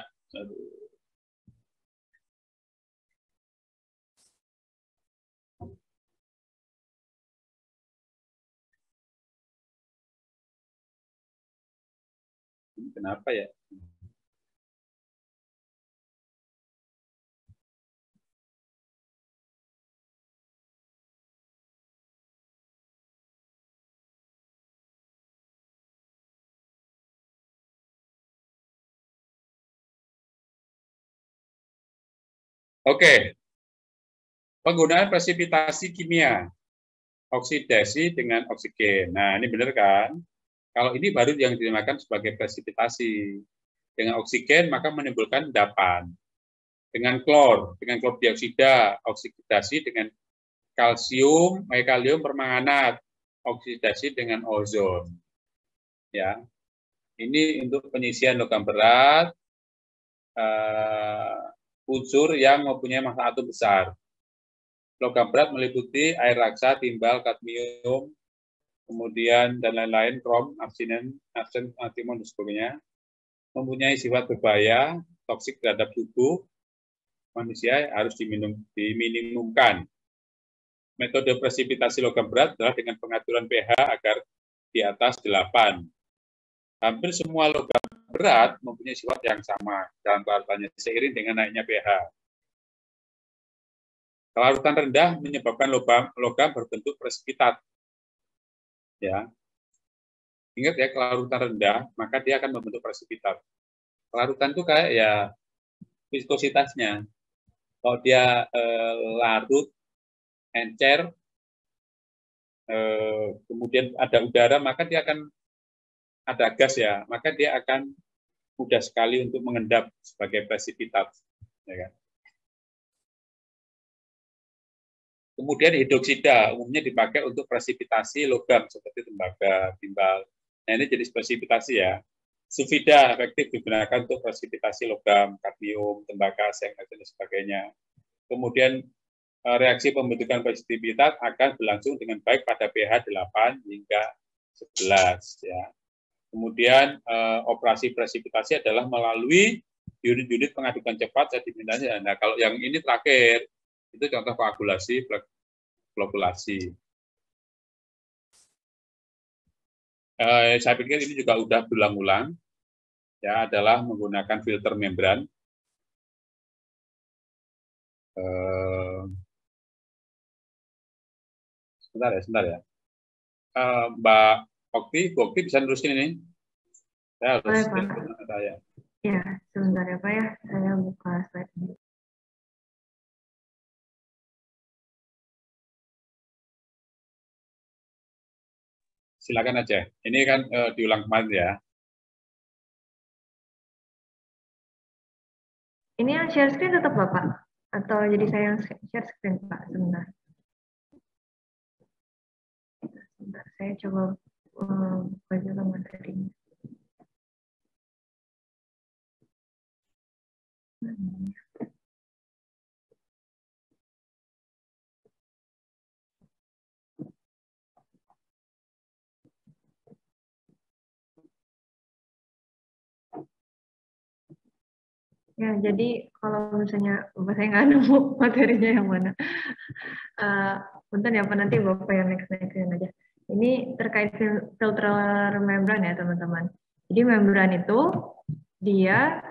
Kenapa ya? Oke. Penggunaan presipitasi kimia. Oksidasi dengan oksigen. Nah, ini benar kan? Kalau ini baru yang dinamakan sebagai presipitasi. Dengan oksigen maka menimbulkan endapan. Dengan klor dioksida, oksidasi dengan kalium permanganat, oksidasi dengan ozon. Ya. Ini untuk penyisian logam berat, unsur yang mempunyai massa atom besar. Logam berat meliputi air raksa, timbal, kadmium, kemudian dan lain-lain, krom, arsen, antimon, dan sebagainya. Mempunyai sifat berbahaya, toksik terhadap tubuh manusia, harus diminimumkan. Metode presipitasi logam berat adalah dengan pengaturan pH agar di atas 8. Hampir semua logam berat mempunyai sifat yang sama dalam kelarutannya seiring dengan naiknya pH. Kelarutan rendah menyebabkan logam berbentuk presipitat. Ya. Ingat ya, kelarutan rendah, maka dia akan membentuk presipitat. Kelarutan itu kayak ya viskositasnya. Kalau dia larut, encer, kemudian ada udara, maka dia akan ada gas ya, maka dia akan mudah sekali untuk mengendap sebagai presipitat. Ya kan? Kemudian hidroksida umumnya dipakai untuk presipitasi logam seperti tembaga, timbal. Nah, ini jadi presipitasi ya. Sulfida efektif digunakan untuk presipitasi logam, kadmium, tembaga, seng, dan sebagainya. Kemudian reaksi pembentukan presipitat akan berlangsung dengan baik pada pH 8 hingga 11 ya. Kemudian operasi presipitasi adalah melalui unit-unit pengadukan cepat sedimentasi. Nah, kalau yang ini terakhir itu contoh koagulasi, flokulasi. Saya pikir ini juga sudah berulang-ulang, ya, adalah menggunakan filter membran. Sebentar ya. Mbak Okti, Bu Okti bisa nerusin ini? Saya harus saya. Ya, sebentar ya Pak ya, saya buka slide ini. silakan aja. Ini kan diulang kemarin ya. Ini yang share screen tetap Bapak? Atau jadi saya yang share screen Pak? Sebentar. Sebentar, saya coba buka juga materinya. Ya, jadi kalau misalnya Bapak saya nggak nemu materinya yang mana. Bentar ya Pak, nanti Bapak yang next-nextin aja. Ini terkait filter membran ya teman-teman. Jadi membran itu dia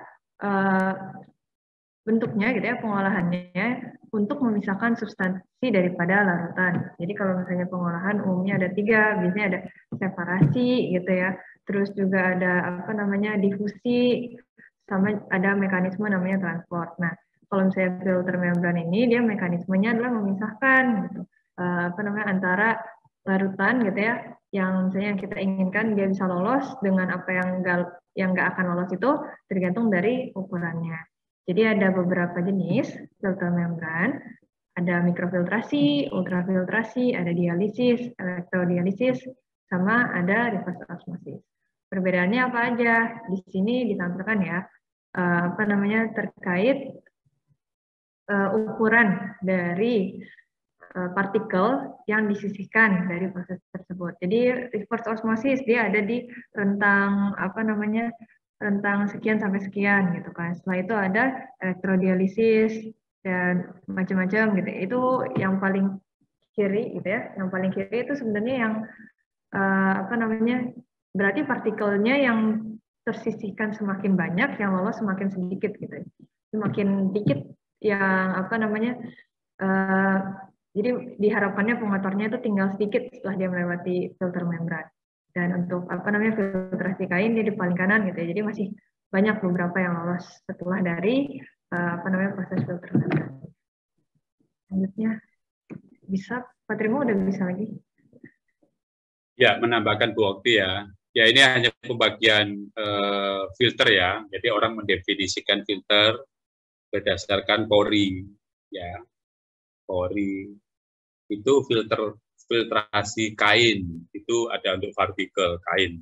bentuknya gitu ya, pengolahannya untuk memisahkan substansi daripada larutan. Jadi kalau misalnya pengolahan umumnya ada 3, biasanya ada separasi gitu ya, terus juga ada apa namanya difusi, sama ada mekanisme namanya transport. Nah, kalau misalnya filter membran ini dia mekanismenya adalah memisahkan gitu, apa namanya antara larutan gitu ya, yang misalnya yang kita inginkan dia bisa lolos dengan apa yang nggak akan lolos itu tergantung dari ukurannya. Jadi ada beberapa jenis filter membran, ada mikrofiltrasi, ultrafiltrasi, ada dialisis, elektrodialisis, sama ada reverse osmosis. Perbedaannya apa aja? Di sini ditampilkan ya, apa namanya terkait ukuran dari partikel yang disisihkan dari proses tersebut. Jadi reverse osmosis dia ada di rentang apa namanya rentang sekian sampai sekian gitu kan. Setelah itu ada elektrodialisis dan macam-macam gitu. Itu yang paling kiri gitu ya. Yang paling kiri itu sebenarnya yang apa namanya berarti partikelnya yang tersisihkan semakin banyak, yang lolos semakin sedikit gitu. Semakin dikit yang apa namanya jadi diharapkannya pengotornya itu tinggal sedikit setelah dia melewati filter membran. Dan untuk apa namanya filtrasi kain dia di paling kanan gitu ya. Jadi masih banyak beberapa yang lolos setelah dari apa namanya proses filter membran. Selanjutnya bisa Pak Trimo udah bisa lagi? Ya, menambahkan Bu Okti ya. Ya ini hanya pembagian filter ya. Jadi orang mendefinisikan filter berdasarkan pori ya. Pori itu filtrasi kain itu ada untuk partikel kain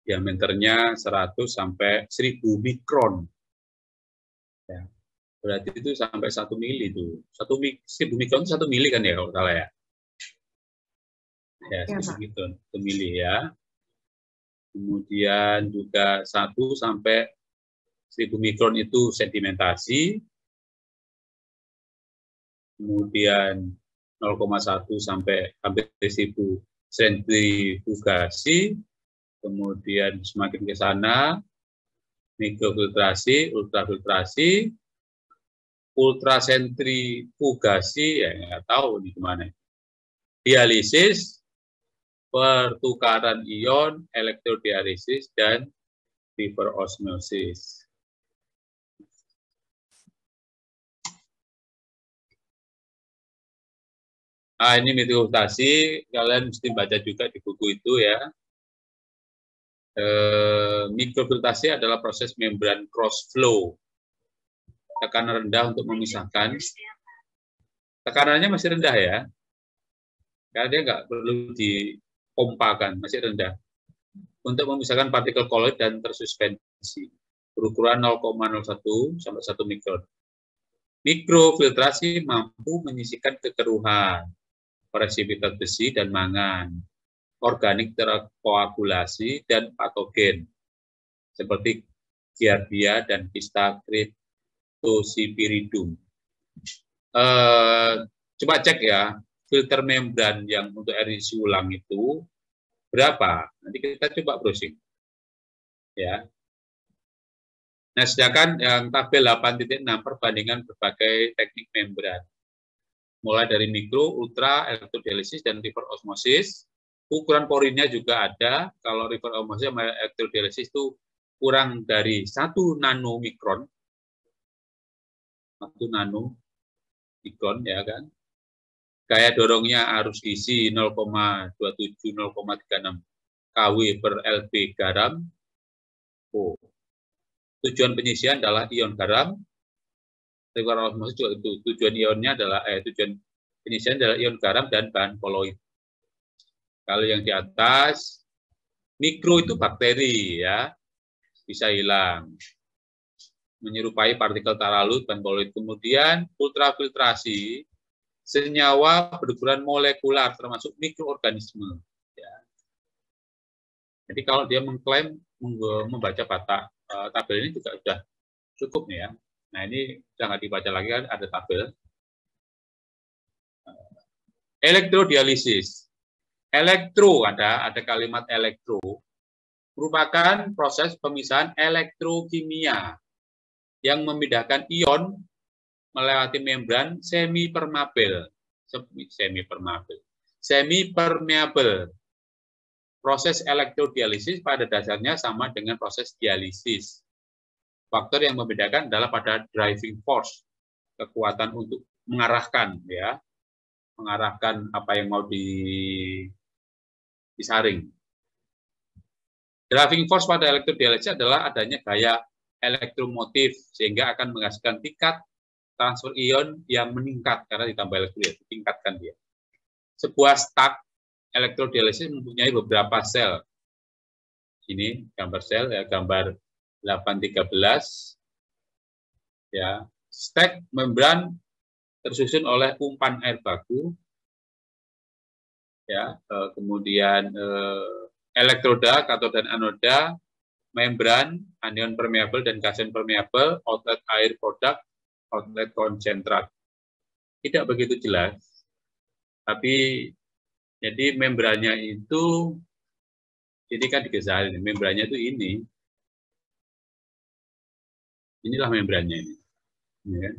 diameternya 100 sampai 1000 mikron ya, berarti itu sampai 1 mili itu 1000 mikron itu 1 mili kan ya kalau salah ya 1000 mikron 1 mili ya, kemudian juga 1 sampai 1000 mikron itu sedimentasi, kemudian 0,1 sampai hampir 1000 sentrifugasi, kemudian semakin ke sana mikrofiltrasi, ultrafiltrasi, ultrasentrifugasi ya nggak tahu di mana. Dialisis, pertukaran ion, elektrodialisis dan reverse osmosis. Nah, ini mikrofiltrasi, kalian mesti baca juga di buku itu ya. Mikrofiltrasi adalah proses membran cross flow. Tekanan rendah untuk memisahkan. Tekanannya masih rendah ya. Karena dia nggak perlu dipompakan, masih rendah. Untuk memisahkan partikel koloid dan tersuspensi. Berukuran 0,01 sampai 1 mikron. Mikrofiltrasi mampu menyisihkan kekeruhan, porosivitas besi dan mangan, organik terkoagulasi dan patogen seperti giardia dan Stachytospiridium. Coba cek ya filter membran yang untuk edisi ulang itu berapa? Nanti kita coba browsing ya. Nah, sedangkan yang tabel 8.6 perbandingan berbagai teknik membran mulai dari mikro, ultra, elektrodialisis, dan reverse osmosis. Ukuran porinya juga ada. Kalau reverse osmosis sama elektrodialisis itu kurang dari 1 nanomikron. 1 nanomikron ya kan. Gaya dorongnya arus isi 0,27 0,36 kW per LB garam. Oh. Tujuan penyisian adalah ion garam. Reservoir osmosis juga itu. Tujuan ionnya adalah tujuan penyisian adalah ion garam dan bahan koloid. Kalau yang di atas mikro itu bakteri ya, bisa hilang. Menyerupai partikel taralut dan koloid. Kemudian ultrafiltrasi senyawa berukuran molekular termasuk mikroorganisme. Ya. Jadi kalau dia mengklaim membaca tabel ini juga sudah cukup nih ya. Nah ini jangan dibaca lagi, kan ada tabel. Elektrodialisis. Elektro, ada kalimat elektro, merupakan proses pemisahan elektrokimia yang memindahkan ion melewati membran semi-permeabel. Proses elektrodialisis pada dasarnya sama dengan proses dialisis. Faktor yang membedakan adalah pada driving force, kekuatan untuk mengarahkan, ya, mengarahkan apa yang mau disaring. Driving force pada elektrodialisis adalah adanya gaya elektromotif, sehingga akan menghasilkan tingkat transfer ion yang meningkat karena ditambah elektrolit, tingkatkan dia. Sebuah stak elektrodialisis mempunyai beberapa sel. Ini gambar sel, ya, gambar 813. Ya, stek membran tersusun oleh umpan air baku. Ya, kemudian elektroda, katoda dan anoda, membran, anion permeabel dan gasen permeabel, outlet air produk, outlet konsentrat. Tidak begitu jelas, tapi jadi membrannya itu, ini kan digesalin, membrannya itu ini. Inilah membrannya ini. Ya.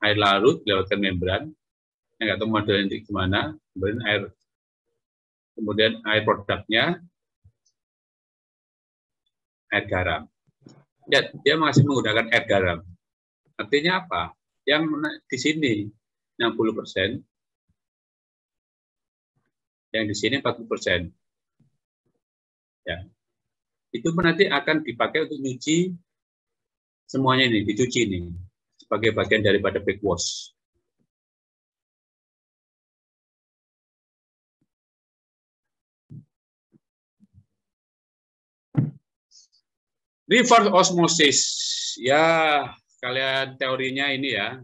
Air larut lewatkan membran, yang nggak tahu modelnya nanti gimana, kemudian air produknya, air garam. Ya, dia masih menggunakan air garam. Artinya apa? Yang di sini 60%, yang di sini 40%. Ya. Itu nanti akan dipakai untuk nyuci semuanya ini, dicuci ini sebagai bagian daripada backwash. Reverse osmosis, ya kalian teorinya ini ya.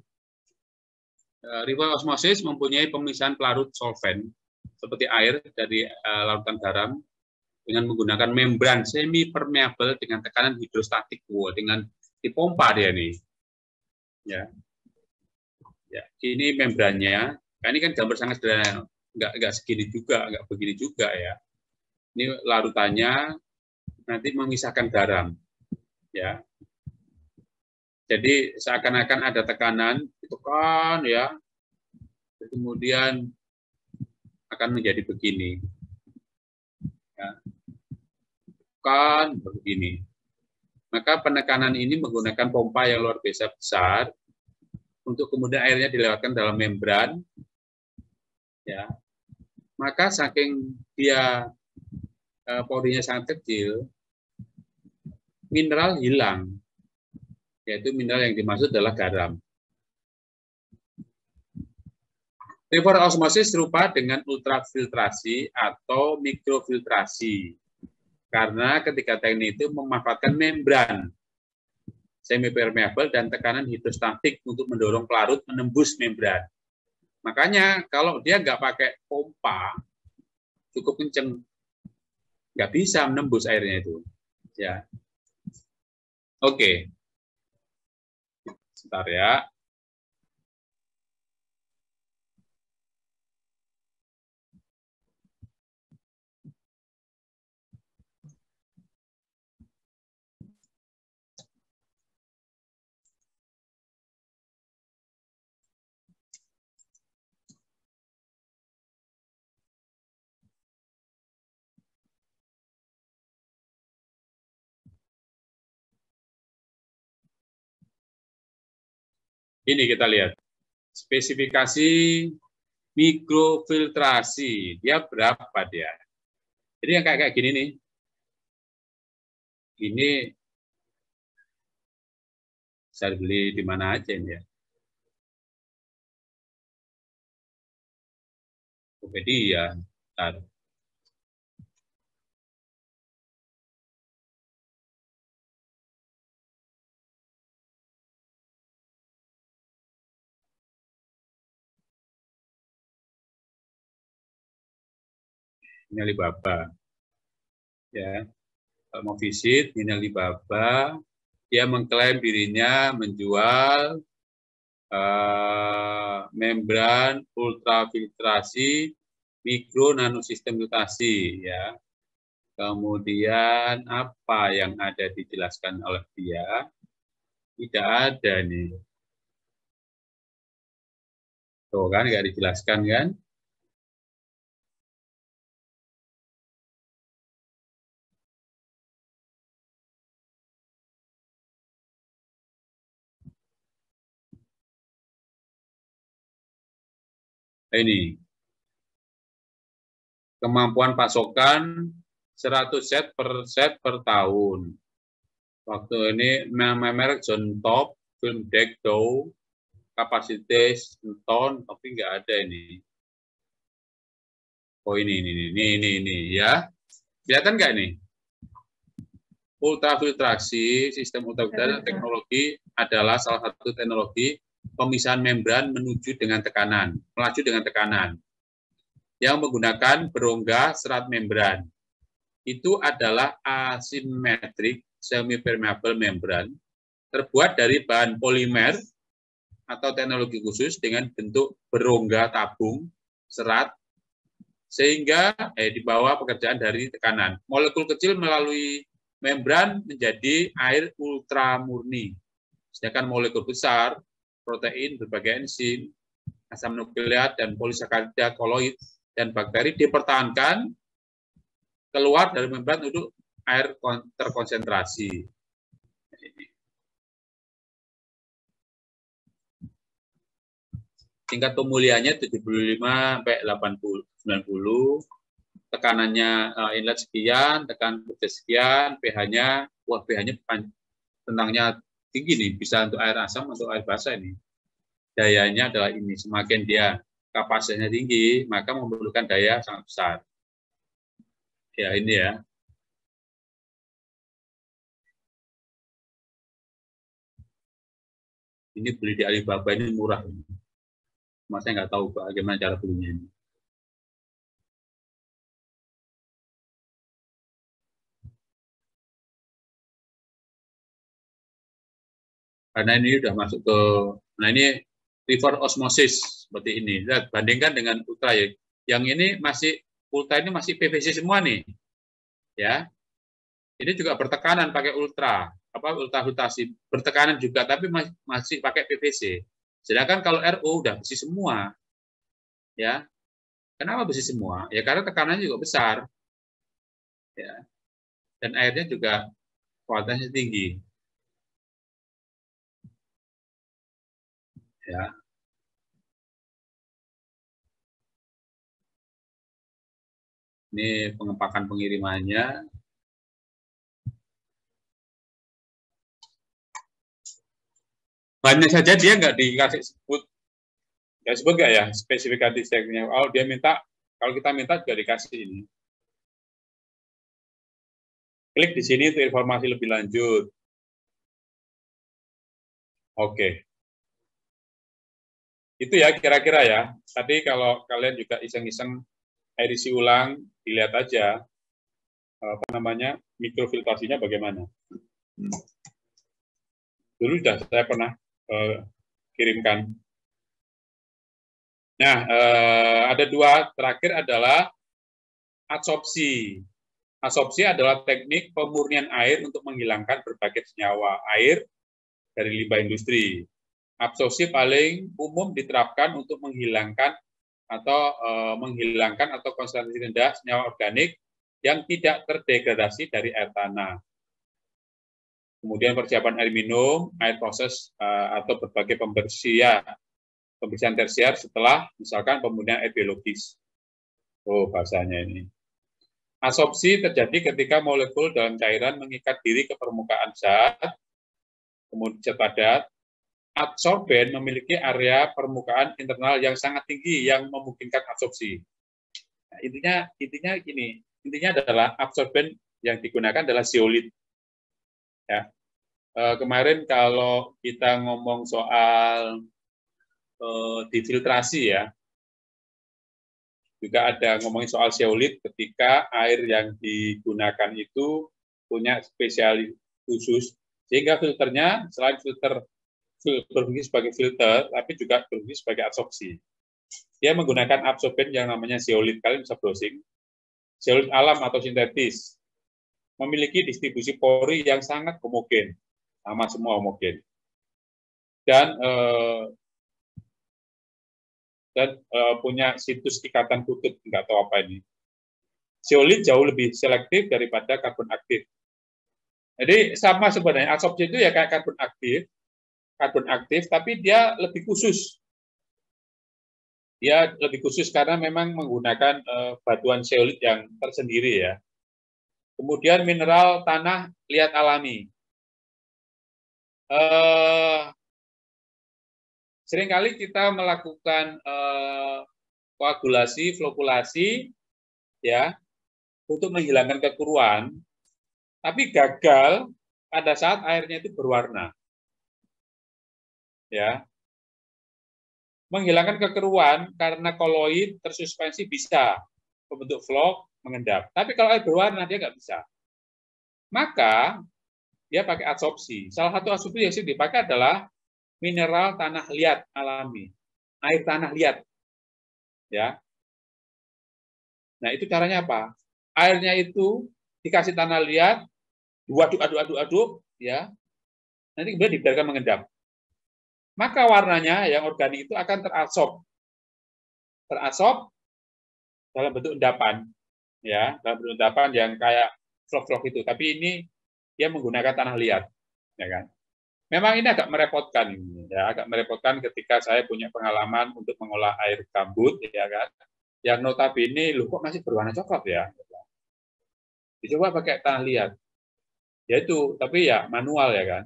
Reverse osmosis mempunyai pemisahan pelarut solvent seperti air dari larutan garam dengan menggunakan membran semi permeabel dengan tekanan hidrostatik, dengan dipompa dia nih. Ya, ya ini membrannya. Nah, ini kan gambar sangat sederhana, nggak segini juga, nggak begini juga ya. Ini larutannya nanti memisahkan garam. Ya, jadi seakan-akan ada tekanan, ditekan ya, kemudian akan menjadi begini, ya. Tekan begini. Maka penekanan ini menggunakan pompa yang luar biasa besar untuk kemudian airnya dilewatkan dalam membran, ya. Maka saking dia porinya sangat kecil, mineral hilang. Yaitu mineral yang dimaksud adalah garam. Reverse osmosis serupa dengan ultrafiltrasi atau mikrofiltrasi. Karena ketika teknik itu memanfaatkan membran semi-permeabel dan tekanan hidrostatik untuk mendorong pelarut menembus membran. Makanya kalau dia nggak pakai pompa, cukup kenceng, nggak bisa menembus airnya itu. Ya, oke. Sebentar ya. Ini kita lihat spesifikasi Mikrofiltrasi, dia berapa dia? Jadi yang kayak gini nih. Ini bisa beli di mana aja ini ya. Tokopedia. Bentar. Ini Alibaba. Ya. Kalau mau visit, ini Alibaba. Dia mengklaim dirinya menjual membran ultrafiltrasi mikro nanosistem filtrasi ya. Kemudian apa yang ada dijelaskan oleh dia? Tidak ada nih. Tuh kan nggak dijelaskan kan? Ini kemampuan pasokan 100 set per tahun. Waktu ini merek John Top, film Deck Dow, kapasitas ton, tapi nggak ada ini. Oh ini ya. Kelihatan nggak nih? Ultrafiltrasi, sistem ultrafiltrasi teknologi adalah salah satu teknologi pemisahan membran menuju dengan tekanan, melaju dengan tekanan, yang menggunakan berongga serat membran. Itu adalah asimetrik semi-permeable membran, terbuat dari bahan polimer atau teknologi khusus dengan bentuk berongga tabung serat, sehingga di bawah pekerjaan dari tekanan. Molekul kecil melalui membran menjadi air ultramurni, sedangkan molekul besar, protein, berbagai enzim, asam nukleat, dan polisakarida, koloid, dan bakteri dipertahankan keluar dari membran untuk air terkonsentrasi. Tingkat pemulihannya 75-80, 90, tekanannya inlet sekian, tekan sekian, pH-nya, wah pH-nya tentangnya tinggi nih, bisa untuk air asam, untuk air basah ini. Dayanya adalah ini, semakin dia kapasitasnya tinggi, maka memerlukan daya sangat besar. Ya ini ya. Ini beli di Alibaba ini murah. Cuma saya nggak tahu bagaimana cara belinya ini. Karena ini sudah masuk ke, nah ini reverse osmosis seperti ini. Lihat, bandingkan dengan ultra ya. Yang ini masih ultra ini masih PVC semua nih, ya. Ini juga bertekanan pakai ultra, ultrafiltrasi bertekanan juga, tapi masih pakai PVC. Sedangkan kalau RO udah besi semua, ya. Kenapa besi semua? Ya karena tekanannya juga besar, ya. Dan airnya juga kualitasnya tinggi. Ya. Ini pengepakan pengirimannya. Hanya saja dia nggak dikasih sebut, nggak sebut nggak ya spesifikasi tekniknya. Oh dia minta, kalau kita minta juga dikasih ini. Klik di sini untuk informasi lebih lanjut. Oke. Itu ya kira-kira ya. Tadi kalau kalian juga iseng-iseng edisi ulang, dilihat aja apa namanya mikrofiltrasinya bagaimana. Dulu sudah saya pernah kirimkan. Nah, ada dua, terakhir adalah adsorpsi. Adsorpsi adalah teknik pemurnian air untuk menghilangkan berbagai senyawa air dari limbah industri. Absorpsi paling umum diterapkan untuk menghilangkan atau konsentrasi rendah senyawa organik yang tidak terdegradasi dari air tanah. Kemudian persiapan air minum, air proses atau berbagai pembersih pembersihan tersier setelah misalkan pemurnian biologis. Oh, bahasanya ini. Adsorpsi terjadi ketika molekul dalam cairan mengikat diri ke permukaan zat, kemudian zat padat. Adsorben memiliki area permukaan internal yang sangat tinggi yang memungkinkan adsorpsi. Nah, intinya gini, intinya adalah adsorben yang digunakan adalah zeolit. Ya. Kemarin kalau kita ngomong soal difiltrasi ya, juga ada ngomongin soal zeolit ketika air yang digunakan itu punya spesialis khusus, sehingga filternya selain berfungsi sebagai filter, tapi juga berfungsi sebagai adsorpsi. Dia menggunakan adsorben yang namanya zeolit, kalian bisa browsing. Zeolit alam atau sintetis memiliki distribusi pori yang sangat homogen, sama semua homogen. Dan punya situs ikatan kutub, nggak tahu apa ini. Zeolit jauh lebih selektif daripada karbon aktif. Jadi sama sebenarnya, adsorpsi itu ya kayak karbon aktif, tapi dia lebih khusus. Dia lebih khusus karena memang menggunakan batuan zeolit yang tersendiri ya. Kemudian mineral tanah liat alami. Seringkali kita melakukan koagulasi, flokulasi, ya, untuk menghilangkan kekeruan, tapi gagal pada saat airnya itu berwarna. Ya, menghilangkan kekeruan karena koloid tersuspensi bisa membentuk vlog, mengendap. Tapi kalau air berwarna dia nggak bisa. Maka dia pakai adsorpsi. Salah satu adsorpsi yang sering dipakai adalah mineral tanah liat alami, air tanah liat, ya. Nah itu caranya apa? Airnya itu dikasih tanah liat, aduk, ya. Nanti kemudian dibiarkan mengendap. Maka warnanya yang organik itu akan teradsorb dalam bentuk endapan, ya, dalam bentuk endapan yang kayak vlog-vlog itu. Tapi ini dia menggunakan tanah liat, ya kan? Memang ini agak merepotkan, ya, agak merepotkan ketika saya punya pengalaman untuk mengolah air gambut, ya kan, yang notabene loh kok masih berwarna coklat ya, dicoba pakai tanah liat, ya itu, tapi ya manual ya kan,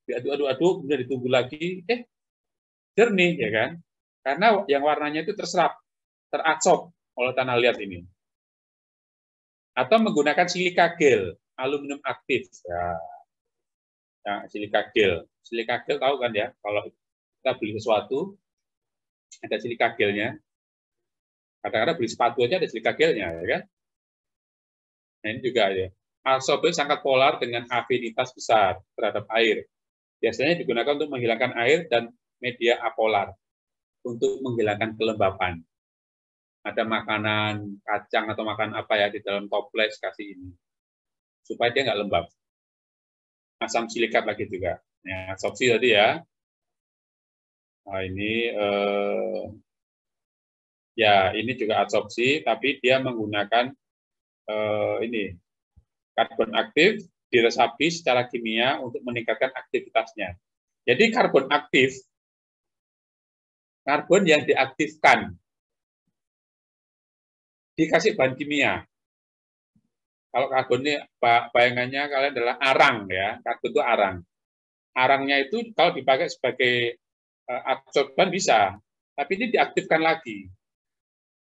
diaduk, kemudian ditunggu lagi, jernih ya kan, karena yang warnanya itu teradsorb oleh tanah liat ini, atau menggunakan silika gel, aluminium aktif, ya. Nah, silika gel tahu kan ya, kalau kita beli sesuatu ada silika gelnya, kadang-kadang beli sepatu aja ada silika gelnya, ya kan? Nah ini juga ya, adsorben sangat polar dengan afinitas besar terhadap air. Biasanya digunakan untuk menghilangkan air dan media apolar untuk menghilangkan kelembapan. Ada makanan kacang atau makan apa ya di dalam toples kasih ini supaya dia nggak lembab. Asam silikat lagi juga. Ya, adsorpsi tadi ya. Nah, ini ya ini juga adsorpsi, tapi dia menggunakan ini karbon aktif diresapi secara kimia untuk meningkatkan aktivitasnya. Jadi karbon aktif, karbon yang diaktifkan dikasih bahan kimia. Kalau karbon ini bayangannya kalian adalah arang ya, karbon itu arang. Arangnya itu kalau dipakai sebagai adsorban bisa, tapi ini diaktifkan lagi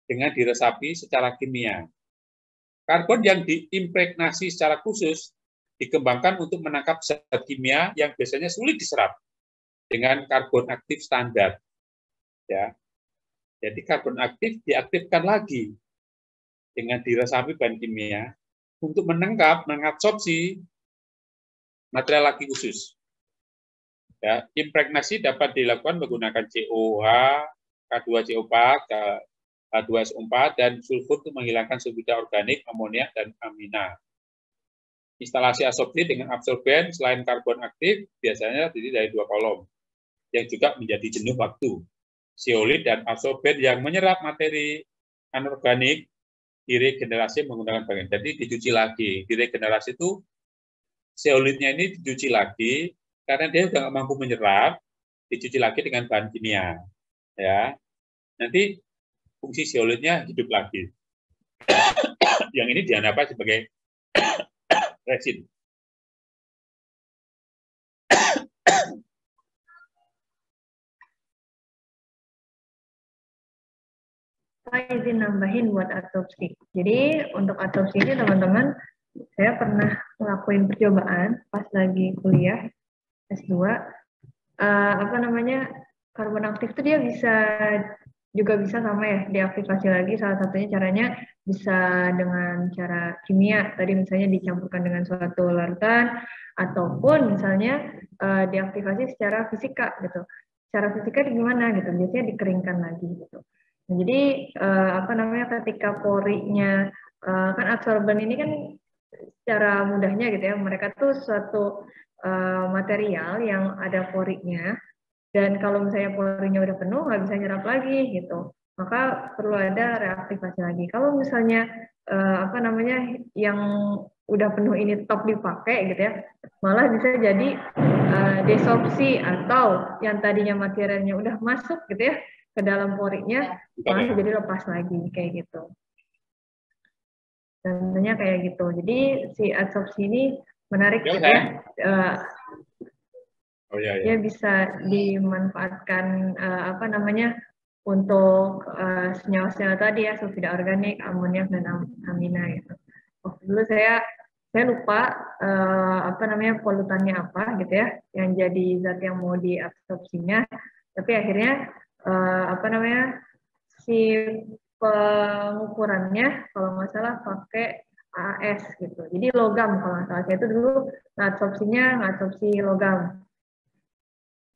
dengan diresapi secara kimia. Karbon yang diimpregnasi secara khusus dikembangkan untuk menangkap zat kimia yang biasanya sulit diserap dengan karbon aktif standar. Ya, jadi karbon aktif diaktifkan lagi dengan diresapi bahan kimia untuk mengadsorpsi material lagi khusus. Ya, impregnasi dapat dilakukan menggunakan COH, K2CO4, H2SO4, dan sulfur untuk menghilangkan sulfida organik, amonia, dan amina. Instalasi adsorpsi dengan adsorben selain karbon aktif biasanya terdiri dari 2 kolom, yang juga menjadi jenuh waktu. Zeolit dan adsorben yang menyerap materi anorganik diregenerasi menggunakan bahan. Jadi dicuci lagi. Diregenerasi itu zeolitnya ini dicuci lagi karena dia sudah nggak mampu menyerap, dicuci lagi dengan bahan kimia. Ya, nanti fungsi zeolitnya hidup lagi. Yang ini dianggap sebagai resin. Saya izin nambahin buat autopsi. Jadi untuk autopsi ini teman-teman, saya pernah ngelakuin percobaan pas lagi kuliah S2. Apa namanya, karbon aktif itu dia juga bisa sama ya, diaktifasi lagi. Salah satunya caranya bisa dengan cara kimia. Tadi misalnya dicampurkan dengan suatu larutan, ataupun misalnya diaktifasi secara fisika gitu. Secara fisika gimana gitu? Biasanya dikeringkan lagi gitu. Nah, jadi apa namanya, ketika porinya kan adsorben ini kan secara mudahnya gitu ya, mereka tuh suatu material yang ada porinya, dan kalau misalnya porinya udah penuh nggak bisa nyerap lagi gitu, maka perlu ada reaktivasi lagi. Kalau misalnya apa namanya, yang udah penuh ini top dipakai gitu ya, malah bisa jadi desorpsi, atau yang tadinya materialnya udah masuk gitu ya ke dalam porinya, malah jadi lepas lagi kayak gitu. Tentunya kayak gitu. Jadi si adsorpsi ini menarik gitu ya. Dia bisa dimanfaatkan apa namanya, untuk senyawa-senyawa tadi ya, sulfida organik, amoniak dan amina gitu. Waktu dulu saya lupa apa namanya, polutannya apa gitu ya, yang jadi zat yang mau diabsorpsinya. Tapi akhirnya apa namanya, si pengukurannya kalau nggak salah pakai AS gitu. Jadi logam kalau nggak salah. Saya itu dulu ngadsorpsi logam.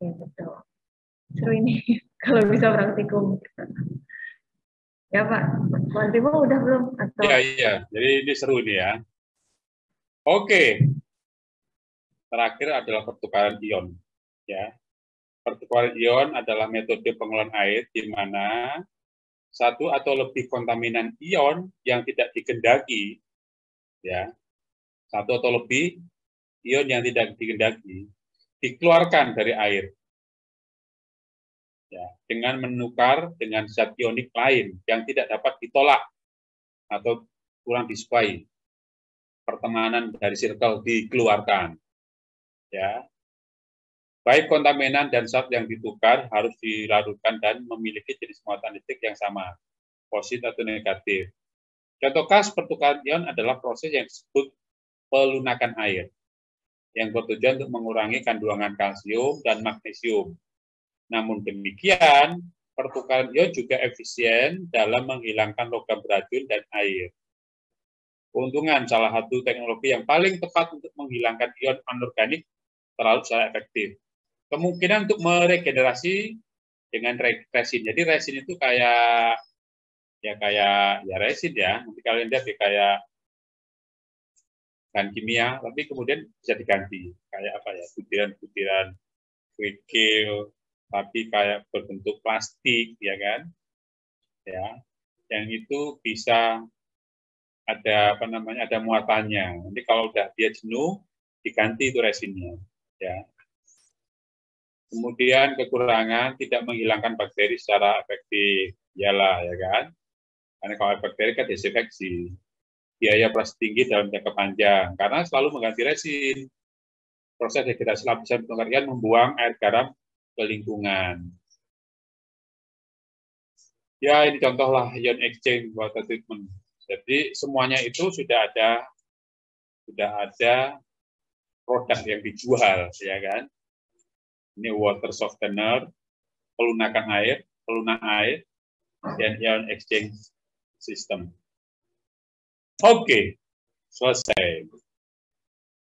Ya, betul. Seru ini kalau bisa praktikum. Ya Pak, Pak Timo udah belum? Atau... Iya. Jadi ini seru ini ya. Oke. Terakhir adalah pertukaran ion. Ya. Pertukaran ion adalah metode pengelolaan air di mana satu atau lebih kontaminan ion yang tidak dikehendaki, ya, satu atau lebih ion yang tidak dikehendaki dikeluarkan dari air, ya, dengan menukar dengan zat ionik lain yang tidak dapat ditolak atau kurang disukai. Pertemanan dari circle dikeluarkan, ya. Baik kontaminan dan zat yang ditukar harus dilarutkan dan memiliki jenis muatan listrik yang sama, positif atau negatif. Contoh khas pertukaran ion adalah proses yang disebut pelunakan air, yang bertujuan untuk mengurangi kandungan kalsium dan magnesium. Namun demikian, pertukaran ion juga efisien dalam menghilangkan logam beracun dan air. Keuntungan salah satu teknologi yang paling tepat untuk menghilangkan ion anorganik terlalu secara efektif. Kemungkinan untuk meregenerasi dengan resin. Jadi resin itu kayak resin ya. Nanti kalian lihat kayak bahan kimia, tapi kemudian bisa diganti. Kayak apa ya? Butiran-butiran kerikil, tapi kayak berbentuk plastik, ya kan? Ya, yang itu bisa ada apa namanya? Ada muatannya. Nanti kalau udah dia jenuh, diganti itu resinnya. Ya. Kemudian kekurangan tidak menghilangkan bakteri secara efektif, iyalah ya kan? Karena kalau bakteri kan desinfeksi, biaya plus tinggi dalam jangka panjang karena selalu mengganti resin. Proses degradasi lapisan pertukaran ion membuang air garam ke lingkungan. Ya ini contohlah ion exchange water treatment. Jadi semuanya itu sudah ada produk yang dijual, ya kan? Ini water softener, pelunakan air, pelunak air, dan ion exchange system. Oke, selesai.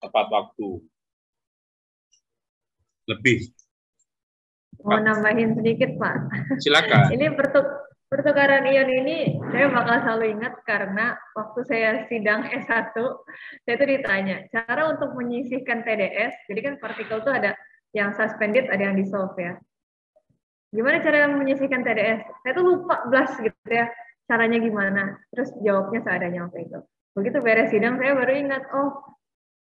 Tepat waktu. Lebih. Mau nambahin sedikit, Pak? Silakan. Ini pertukaran ion ini saya bakal selalu ingat karena waktu saya sidang S1, saya itu ditanya, cara untuk menyisihkan TDS, jadi kan partikel itu ada yang suspended, ada yang dissolve ya. Gimana cara menyisihkan TDS? Saya tuh lupa blast gitu ya, caranya gimana. Terus jawabnya seadanya waktu itu. Begitu beres sidang, saya baru ingat, oh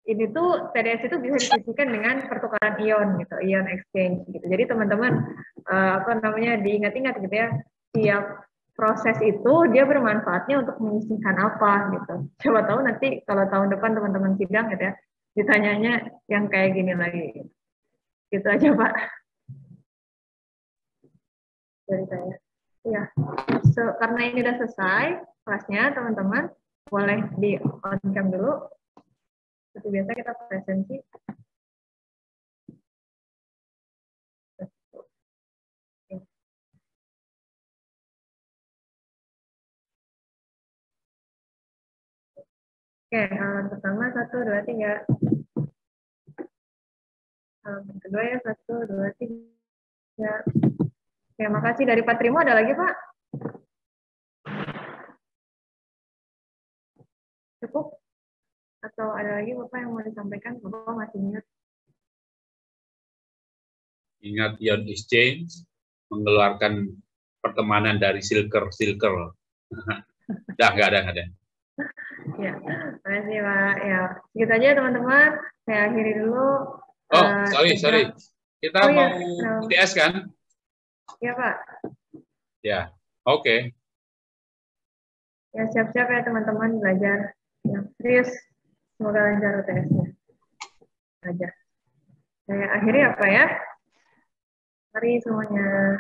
ini tuh TDS itu bisa disisihkan dengan pertukaran ion gitu, ion exchange gitu. Jadi teman-teman diingat-ingat gitu ya. Tiap proses itu dia bermanfaatnya untuk menyisihkan apa gitu. Coba tahu nanti kalau tahun depan teman-teman sidang gitu ya, ditanyanya yang kayak gini lagi. Gitu aja Pak. Dari saya. Ya. Karena ini udah selesai kelasnya teman-teman, boleh di on cam dulu. Seperti biasa kita presentasi. Oke, halaman pertama 1, 2, 3. Halaman kedua ya 1, 2, 3. Oke, makasih dari Pak Trimo. Ada lagi Pak? Cukup? Atau ada lagi Bapak yang mau disampaikan? Bapak masih ingat? Ingat ion exchange, mengeluarkan pertemanan dari silker. Nggak ada. Ya, makasih Pak. Ya, segitu aja teman-teman. Saya akhiri dulu. Oh, sorry. Kita mau UTS kan? Iya Pak. Ya, oke. Ya, siap-siap ya teman-teman belajar yang serius. Semoga lancar UTS-nya. Belajar. Saya akhiri apa ya? Mari semuanya.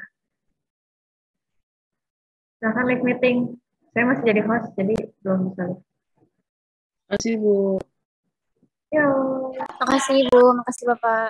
Silahkan live meeting. Saya masih jadi host, jadi belum bisa live. Makasih Bu. Yo. Makasih Bu, makasih Bapak.